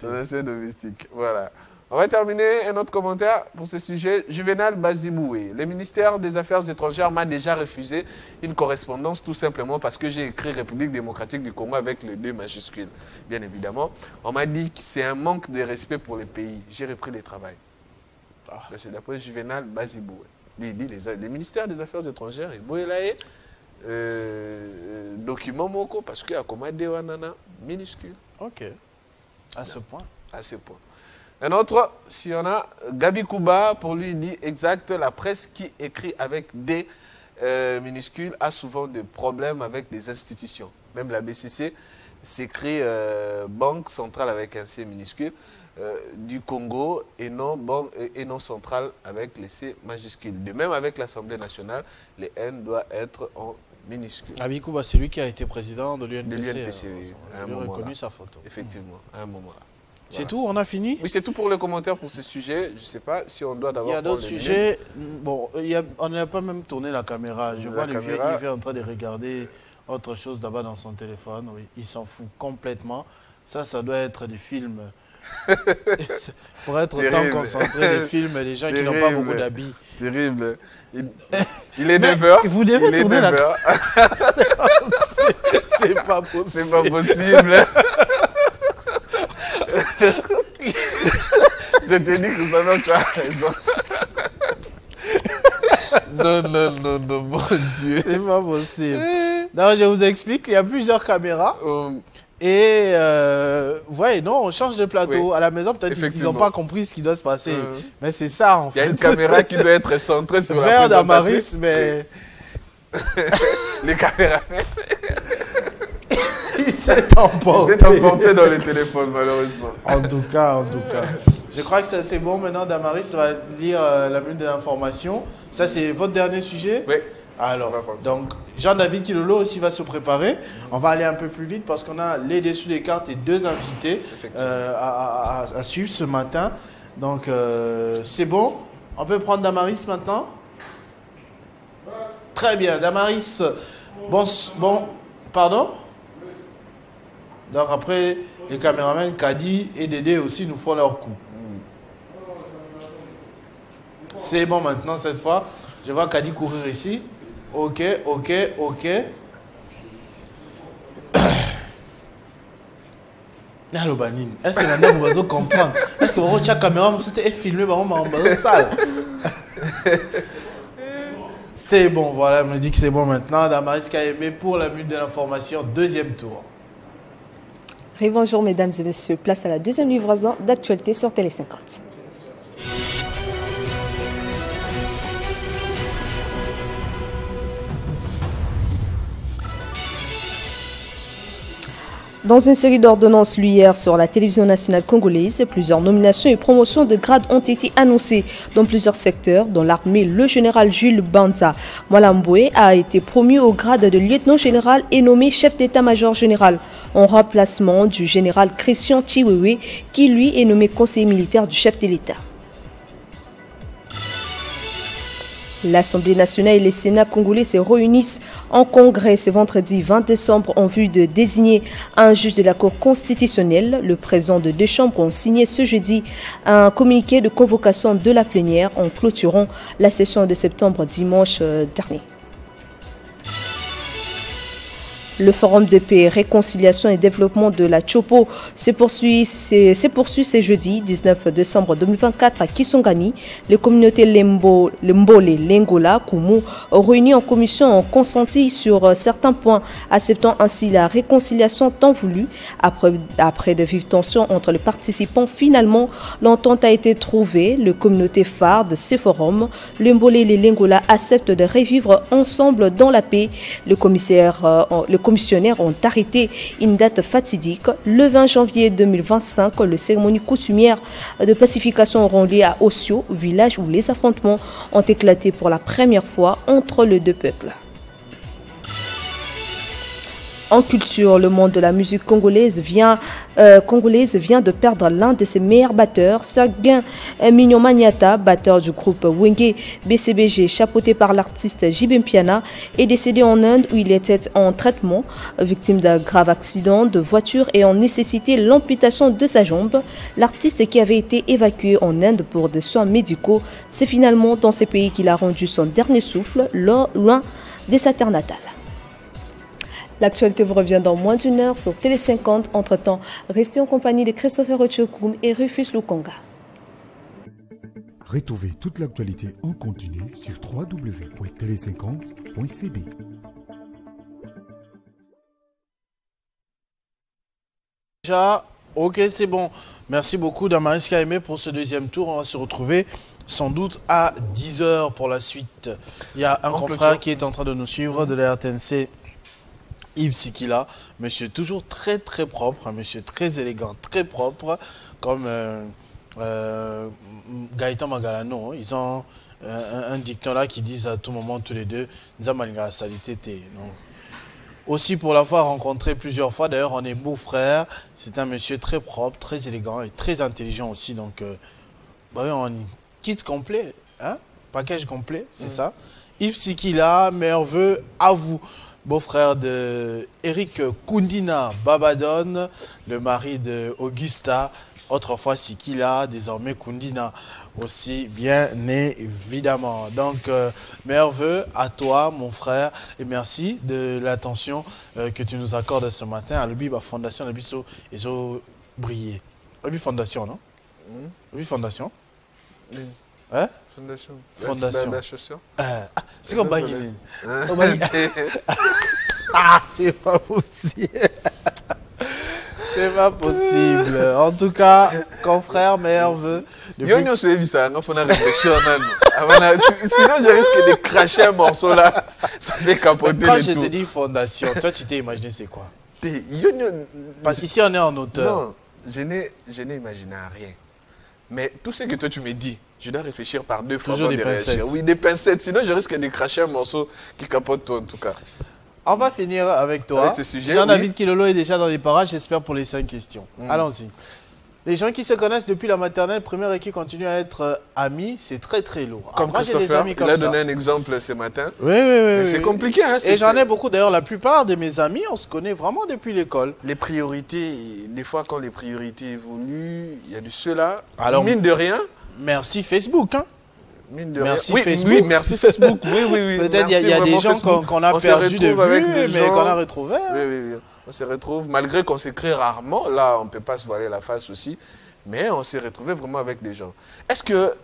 Ton ancien domestique. Voilà. On va terminer un autre commentaire pour ce sujet. Juvenal Baziboué. Le ministère des Affaires étrangères m'a déjà refusé une correspondance tout simplement parce que j'ai écrit République démocratique du Congo avec le 2 majuscule. Bien évidemment. On m'a dit que c'est un manque de respect pour le pays. J'ai repris le travail. C'est d'après Juvenal Baziboué. Lui, il dit les ministères des Affaires étrangères, et document moko parce qu'il y a commandé wanana minuscule.
Ok. À ce point.
À ce point. Un autre, si on a Gabi Kouba, pour lui, il dit exact, la presse qui écrit avec des minuscules a souvent des problèmes avec des institutions. Même la BCC s'écrit Banque centrale avec un C minuscule du Congo et non centrale avec les C majuscules. De même avec l'Assemblée nationale, les N doit être en minuscule.
Abikouba, c'est lui qui a été président de l'UNPC.
De l'UNPC, oui.
On a reconnu sa photo.
Effectivement, à un moment-là.
C'est tout, on a fini?
Oui, c'est tout pour les commentaires pour ce sujet. Je ne sais pas si on doit d'abord...
Il y a d'autres sujets. Bon, on n'a pas même tourné la caméra. Je vois le vieux Yves en train de regarder autre chose là-bas dans son téléphone. Oui, il s'en fout complètement. Ça doit être des films. Pour être autant concentré, des films, des gens qui n'ont pas beaucoup d'habits.
Terrible. Il est 9h.
Vous devez tourner la caméra. C'est pas possible.
C'est pas possible. Je t'ai dit que ça tu as raison. Non, mon Dieu.
C'est pas possible. Non, je vous explique, il y a plusieurs caméras. Et, ouais, non, on change de plateau. Oui. À la maison, peut-être qu'ils n'ont pas compris ce qui doit se passer. Mais c'est ça, en fait.
Il y a une caméra qui doit être centrée sur la
Vers Damaris, mais...
Les caméras...
Il s'est emporté.
Dans les téléphones, malheureusement.
En tout cas. Je crois que c'est bon. Maintenant, Damaris va lire la minute de l'information. Ça, c'est votre dernier sujet?
Oui.
Alors, donc, Jean-David Kilolo aussi va se préparer. On va aller un peu plus vite parce qu'on a les dessus des cartes et 2 invités à suivre ce matin. Donc, c'est bon. On peut prendre Damaris maintenant? Très bien. Damaris, bon, pardon? Donc après, les caméramans Kadi et Dédé aussi nous font leur coup. C'est bon maintenant cette fois. Je vois Kadi courir ici. Ok. Allô Banine, est-ce que vous allez comprendre? Est-ce que vous avez la caméra, vous avez filmé dans la salle? C'est bon, voilà, elle me dit que c'est bon maintenant. Damaris Kaemé pour la minute de l'information, 2e tour.
Bonjour mesdames et messieurs, place à la 2e livraison d'actualité sur Télé 50. Dans une série d'ordonnances lues hier sur la télévision nationale congolaise, plusieurs nominations et promotions de grades ont été annoncées dans plusieurs secteurs. Dans l'armée, le général Jules Banza Mwalambwe a été promu au grade de lieutenant général et nommé chef d'état-major général en remplacement du général Christian Chiwewe qui lui est nommé conseiller militaire du chef de l'État. L'Assemblée nationale et les Sénats congolais se réunissent en congrès ce vendredi 20 décembre en vue de désigner un juge de la Cour constitutionnelle. Le président de deux chambres ont signé ce jeudi un communiqué de convocation de la plénière en clôturant la session de septembre dimanche dernier. Le Forum de paix, réconciliation et développement de la Chopo se poursuit ce jeudi 19 décembre 2024 à Kisongani. Les communautés Mbole, Lengola, Kumu, réunies en commission ont consenti sur certains points, acceptant ainsi la réconciliation tant voulue. Après de vives tensions entre les participants, finalement, l'entente a été trouvée. Les communautés phares de ces forums, le Mbole et les Lengola, acceptent de revivre ensemble dans la paix. Le commissionnaires ont arrêté une date fatidique. Le 20 janvier 2025, les cérémonies coutumières de pacification auront lieu à Osio, village où les affrontements ont éclaté pour la première fois entre les deux peuples. En culture, le monde de la musique congolaise vient de perdre l'un de ses meilleurs batteurs, Serguin Mignon Magnata, batteur du groupe Wenge BCBG, chapeauté par l'artiste Jibem Piana, est décédé en Inde où il était en traitement, victime d'un grave accident de voiture et en nécessité l'amputation de sa jambe. L'artiste qui avait été évacué en Inde pour des soins médicaux, c'est finalement dans ce pays qu'il a rendu son dernier souffle, loin de sa terre natale. L'actualité vous revient dans moins d'une heure sur Télé 50. Entre-temps, restez en compagnie de Christopher Ochokoum et Rufus Lukonga.
Retrouvez toute l'actualité en continu sur www.tele50.cd.
Déjà, ok, c'est bon. Merci beaucoup Damaris Kaimé pour ce deuxième tour. On va se retrouver sans doute à 10h pour la suite. Il y a un confrère qui est en train de nous suivre de la RTNC. Yves Sikila, monsieur toujours très très propre, un monsieur très élégant, très propre, comme Gaëtan Magalano. Ils ont un dicton là qui disent à tout moment tous les deux, Nzamalinga salité. Aussi pour l'avoir rencontré plusieurs fois, d'ailleurs on est beaux-frères, c'est un monsieur très propre, très élégant et très intelligent aussi, donc on y kit complet, hein? Package complet, c'est ça. Yves Sikila, meilleurs vœux à vous. Beau-frère de Eric Kundina Babadon, le mari de Augusta, autrefois Sikila, désormais Kundina aussi, bien évidemment. Donc, meilleurs vœux à toi, mon frère, et merci de l'attention que tu nous accordes ce matin à l'Ubi Fondation, l'Ubi ils ont brillé. l'Ubi Fondation, non? l'Ubi Fondation. Hein?
Fondation.
Fondation. C'est comme Bagui. Ah, c'est pas possible. C'est pas possible. En tout cas, confrère, meilleurs vœux.
Sinon, je risque de cracher un morceau là. Ça fait capoter le tout.
Quand je te dis fondation, toi, tu t'es imaginé c'est quoi? Parce qu'ici, on est en auteur.
Non, je n'ai imaginé rien. Mais tout ce que toi, tu me dis, je dois réfléchir par deux fois.
Toujours des pincettes.
Oui, des pincettes. Sinon, je risque de cracher un morceau qui capote toi, en tout cas.
On va finir avec toi.
Avec ce sujet,
Jean-David Kilolo est déjà dans les parages, j'espère, pour les 5 questions. Allons-y. Les gens qui se connaissent depuis la maternelle, première et qui continuent à être amis, c'est très très lourd.
Comme Christopher, il a donné un exemple ce matin.
Oui.
C'est compliqué. Hein,
et j'en ai beaucoup. D'ailleurs, la plupart de mes amis, on se connaît vraiment depuis l'école.
Les priorités, des fois quand les priorités évoluent, il y a de cela.
Alors,
mine de rien.
Merci Facebook. Hein.
Mine de
merci
rien.
Facebook.
Oui, merci Facebook. Oui.
Peut-être il y a des gens qu'on a perdu de vue, mais qu'on a retrouvés.
Oui. On se retrouve, malgré qu'on s'écrit rarement, là on ne peut pas se voiler la face aussi, mais on s'est retrouvé vraiment avec des gens. Est-ce que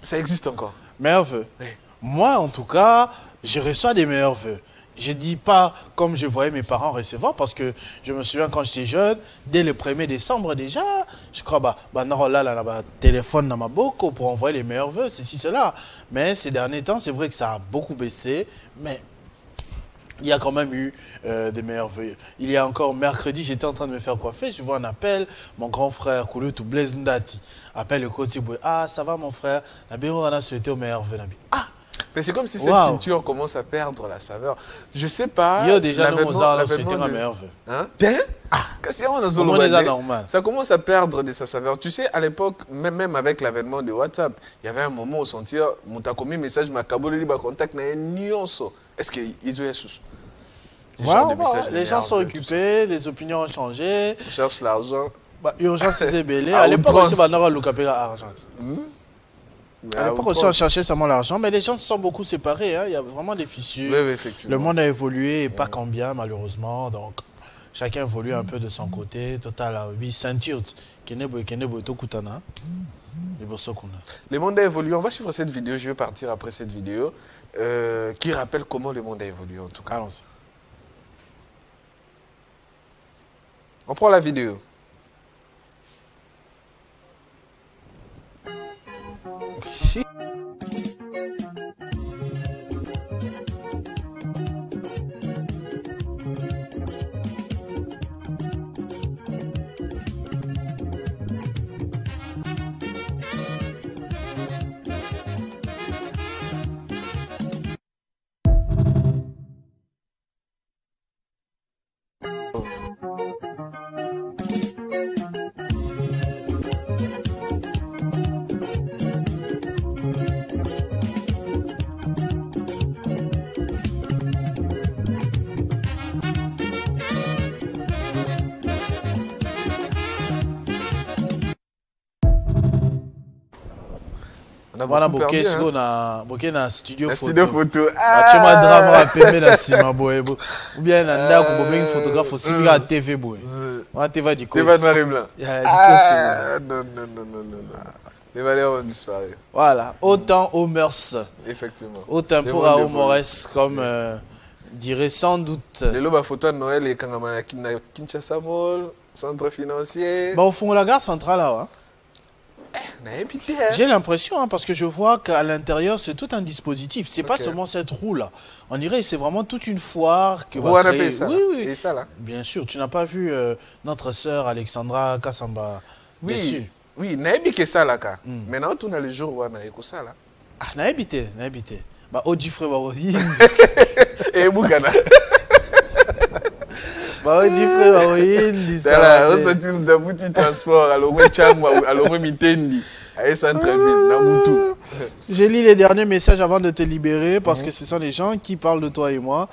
ça existe encore?
Meilleurs vœux. Oui. Moi en tout cas, je reçois des meilleurs vœux. Je ne dis pas comme je voyais mes parents recevoir, parce que je me souviens quand j'étais jeune, dès le 1er décembre déjà, je crois, téléphone dans ma boucle pour envoyer les meilleurs vœux, ceci, cela. Mais ces derniers temps, c'est vrai que ça a beaucoup baissé, mais il y a quand même eu des meilleurs vœux. Il y a encore mercredi, j'étais en train de me faire coiffer, je vois un appel, mon grand frère Kouloutou Blaise Ndati appelle le coach. Ah, ça va mon frère, on a souhaité au meilleur vœu. Ah,
mais c'est comme si cette culture commence à perdre la saveur. Je sais pas.
Il y a déjà un meilleur vœu.
Hein? Ça commence à perdre de sa saveur. Tu sais, à l'époque, même avec l'avènement de WhatsApp, il y avait un moment où sentir mon takomi message ma kabolo liba contact na nyonso. Est-ce qu'ils ont sous?
Les gens sont occupés, les opinions ont changé.
On cherche l'argent.
Urgence c'est belé. À l'époque aussi, on a Argentine. À l'époque aussi, on cherchait seulement l'argent, mais les gens se sont beaucoup séparés. Hein. Il y a vraiment des fissures.
Oui, effectivement.
Le monde a évolué, et pas qu'en bien, malheureusement. Donc, chacun évolue un peu de son côté. Total, oui, ceinture. Le
monde a évolué. On va suivre cette vidéo. Je vais partir après cette vidéo qui rappelle comment le monde a évolué, en tout cas.
Allons-y.
On prend la vidéo.
Voilà, Boké na studio photo.
Studio photo.
Tu m'as drame rappelé la cima boy. Ou bien nanda ko bobengi photographe aussi à TV boy. On TV du coup.
TV noir et blanc. Non. Les valeurs ont disparu.
Voilà, autant aux mœurs.
Effectivement.
Autant pour aux mores comme dirait sans doute.
Les lobes à photo de Noël et Kangamana Kinshasa Mall, centre financier.
Bah au fond la gare centrale là. Hein. J'ai l'impression, parce que je vois qu'à l'intérieur, c'est tout un dispositif. C'est pas seulement cette roue-là. On dirait que c'est vraiment toute une foire que va créer.
Ça,
oui.
Et ça, là.
Bien sûr. Tu n'as pas vu notre sœur Alexandra Kassamba?
Oui, naebi que ça, là. Maintenant, tout dans les jours où on a écouté ça, là.
Ah, naebité. Bah, Odi frère,
Et Bougana.
Bah, Odi frère, oui.
C'est là, on sortit d'un petit transport, alors Mitendi, à centre-ville, Namutu.
J'ai lu les derniers messages avant de te libérer parce que ce sont des gens qui parlent de toi et moi.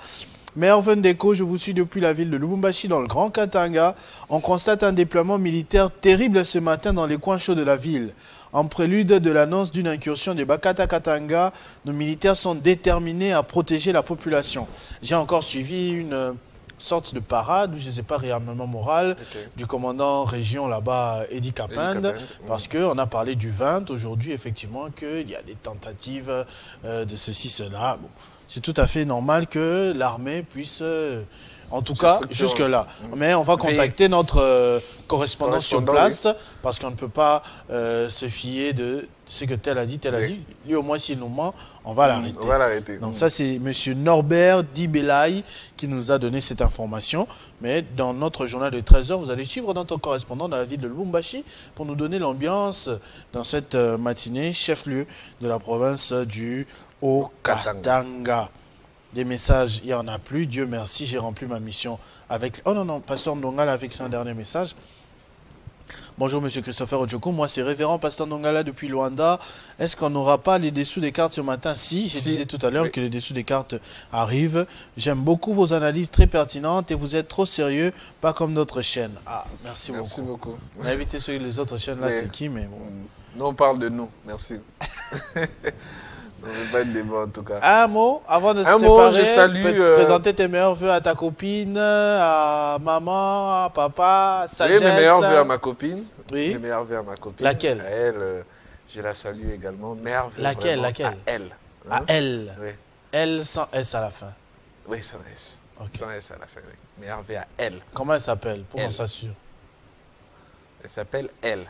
Maire Vendeko, je vous suis depuis la ville de Lubumbashi dans le Grand Katanga. On constate un déploiement militaire terrible ce matin dans les coins chauds de la ville. En prélude de l'annonce d'une incursion des Bakata Katanga, nos militaires sont déterminés à protéger la population. J'ai encore suivi une sorte de parade, je ne sais pas, réarmement moral du commandant région là-bas, Eddie Kapend, parce qu'on a parlé du 20 aujourd'hui, effectivement, qu'il y a des tentatives de ceci, cela. Bon, c'est tout à fait normal que l'armée puisse, en tout cas, jusque-là. Mais on va contacter notre correspondant sur place, parce qu'on ne peut pas se fier de ce que tel a dit, Lui, au moins, s'il nous ment, on va l'arrêter.
On va l'arrêter.
Donc ça, c'est M. Norbert Dibelay qui nous a donné cette information. Mais dans notre journal de 13h, vous allez suivre notre correspondant dans la ville de Lubumbashi pour nous donner l'ambiance dans cette matinée, chef-lieu de la province du Haut-Katanga. Des messages, il n'y en a plus. Dieu merci, j'ai rempli ma mission avec... Oh non, Pasteur Ndongala a écrit un dernier message. Bonjour Monsieur Christopher Odjoko, moi c'est révérend Pasteur Ndongala depuis Luanda. Est-ce qu'on n'aura pas les dessous des cartes ce matin? Si, je disais tout à l'heure que les dessous des cartes arrivent. J'aime beaucoup vos analyses très pertinentes et vous êtes trop sérieux, pas comme notre chaîne. Ah, merci beaucoup. On a évité les autres chaînes là, c'est qui, mais bon.
Nous on parle de nous, merci. On ne veut pas être débat en tout cas.
Un mot avant de se séparer, je salue, présenter tes meilleurs vœux à ta copine, à maman, à papa, sagesse.
Oui, mes meilleurs vœux à ma copine.
Oui.
Mes meilleurs vœux à ma copine.
Laquelle?
À elle, je la salue également. Meilleurs vœux
laquelle?
À elle.
À elle.
Oui.
Elle sans S à la fin.
Oui, sans S. Okay. Sans S à la fin, oui. Meilleurs vœux à elle.
Comment elle s'appelle? Pour qu'on s'assure.
Elle s'appelle elle.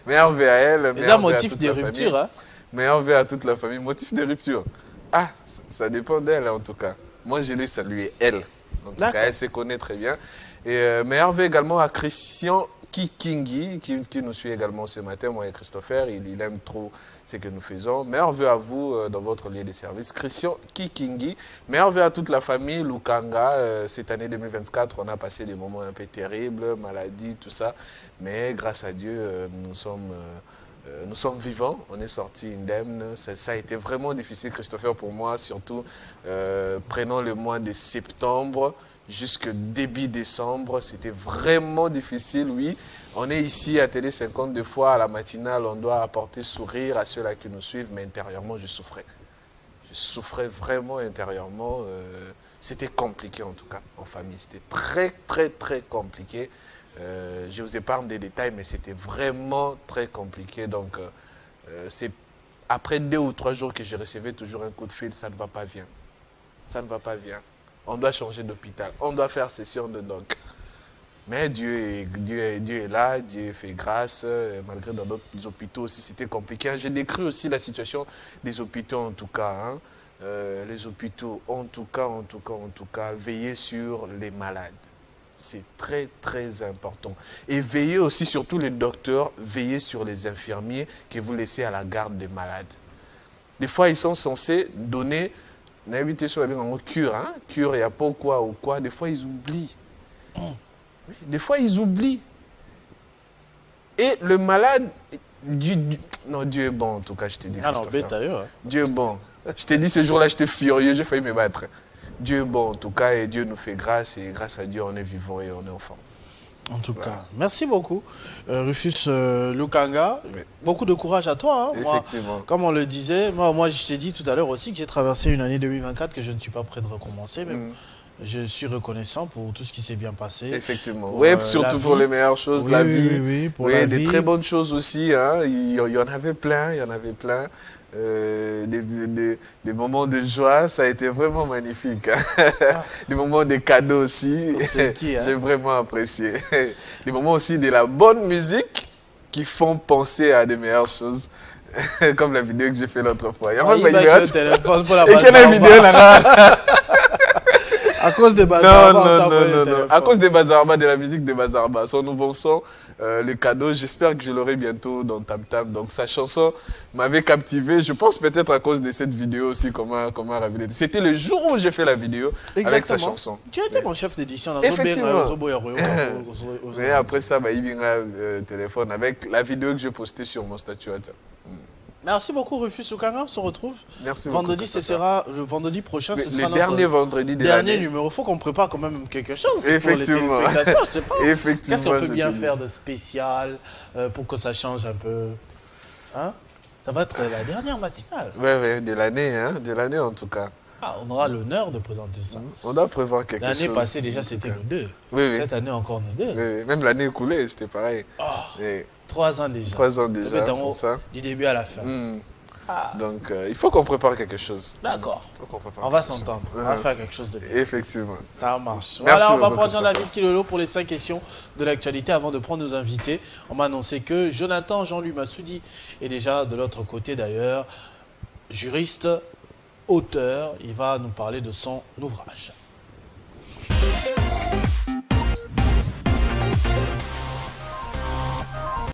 Meilleurs vœux à elle.
C'est un motif de rupture, hein?
Meilleurs vœux à toute la famille. Motif de rupture. Ah, ça dépend d'elle en tout cas. Moi, je l'ai salué, elle. En tout cas, elle se connaît très bien. Et meilleur vœu également à Christian Kikingi, qui nous suit également ce matin. Moi et Christopher, il aime trop ce que nous faisons. Meilleur vœu à vous dans votre lieu de service. Christian Kikingi. Meilleur vœu à toute la famille Lukanga. Cette année 2024, on a passé des moments un peu terribles, maladie, tout ça. Mais grâce à Dieu, nous sommes vivants, on est sortis indemnes. Ça a été vraiment difficile, Christopher, pour moi, surtout prenant le mois de septembre jusqu'au début décembre. C'était vraiment difficile, oui. On est ici à Télé 52 fois à la matinale, on doit apporter sourire à ceux-là qui nous suivent, mais intérieurement, je souffrais. Je souffrais vraiment intérieurement. C'était compliqué en tout cas, en famille. C'était très, très, très compliqué. Je vous épargne des détails, mais c'était vraiment très compliqué. Donc, c'est après 2 ou 3 jours que je recevais toujours un coup de fil, ça ne va pas bien. Ça ne va pas bien. On doit changer d'hôpital. On doit faire session de doc. Mais Dieu est là, Dieu fait grâce. Malgré dans d'autres hôpitaux aussi, c'était compliqué. J'ai décrit aussi la situation des hôpitaux en tout cas. Hein. Les hôpitaux, en tout cas, veillez sur les malades. C'est très, très important. Et veillez aussi, surtout les docteurs, veillez sur les infirmiers que vous laissez à la garde des malades. Des fois, ils sont censés donner, cure, hein? Cure, il n'y a pas quoi ou quoi. Des fois, ils oublient. Des fois, ils oublient. Et le malade, non, Dieu est bon, en tout cas, je te dis.
Ah non,
Dieu est bon. Je t'ai dit, ce jour-là, j'étais furieux, j'ai failli me battre. Dieu est bon, en tout cas, et Dieu nous fait grâce, et grâce à Dieu, on est vivant et on est enfant.
En tout cas, merci beaucoup, Rufus Lukanga. Oui. Beaucoup de courage à toi. Hein.
Effectivement.
Moi, comme on le disait, moi je t'ai dit tout à l'heure aussi que j'ai traversé une année 2024 que je ne suis pas prêt de recommencer. Mais je suis reconnaissant pour tout ce qui s'est bien passé.
Effectivement. Oui, surtout pour les meilleures choses,
oui,
la vie.
Oui, pour la vie.
Des très bonnes choses aussi. Hein. Il y en avait plein, Des moments de joie, ça a été vraiment magnifique. Hein. Des moments de cadeaux aussi, j'ai vraiment apprécié. Des moments aussi de la bonne musique qui font penser à des meilleures choses. Comme la vidéo que j'ai fait l'autre fois. Il y a
pas
de
téléphone pour la
vidéo là.
À cause des Bazarba.
Non. À cause des Bazarba, de la musique des Bazarba. Son nouveau son, les cadeaux, j'espère que je l'aurai bientôt dans Tam Tam. Donc sa chanson m'avait captivé. Je pense peut-être à cause de cette vidéo aussi, comment raviver. C'était le jour où j'ai fait la vidéo. Exactement. Avec sa chanson.
Tu étais mon chef d'édition.
Effectivement. Et après ça, il y a un téléphone avec la vidéo que j'ai postée sur mon statut.
Merci beaucoup, Rufus Lukanga. On se retrouve
Merci
vendredi.
Beaucoup,
ce sera le vendredi prochain. Ce sera
le dernier vendredi de
l'année.
Dernier
numéro. Il faut qu'on prépare quand même quelque chose
Effectivement.
pour les téléspectateurs. Je sais pas.
Effectivement.
Qu'est-ce qu'on peut bien faire de spécial pour que ça change un peu, hein? Ça va être la dernière matinale.
Oui, de l'année, hein? De l'année en tout cas.
Ah, on aura l'honneur de présenter ça.
On doit prévoir quelque chose.
L'année passée, déjà, c'était nous deux.
Oui.
Cette année, encore nous deux.
Oui. Même l'année écoulée, c'était pareil.
Oh, 3 ans déjà.
3 ans déjà.
Pour ça. Du début à la fin.
Donc, il faut qu'on prépare quelque chose.
D'accord. On va s'entendre. On va faire quelque chose de bien.
Effectivement.
Ça marche.
Merci
voilà, on va
beaucoup,
prendre Jean-David Kilolo pour les 5 questions de l'actualité avant de prendre nos invités. On m'a annoncé que Jonathan Jean-Louis Massoudi est déjà de l'autre côté d'ailleurs, juriste, auteur. Il va nous parler de son ouvrage.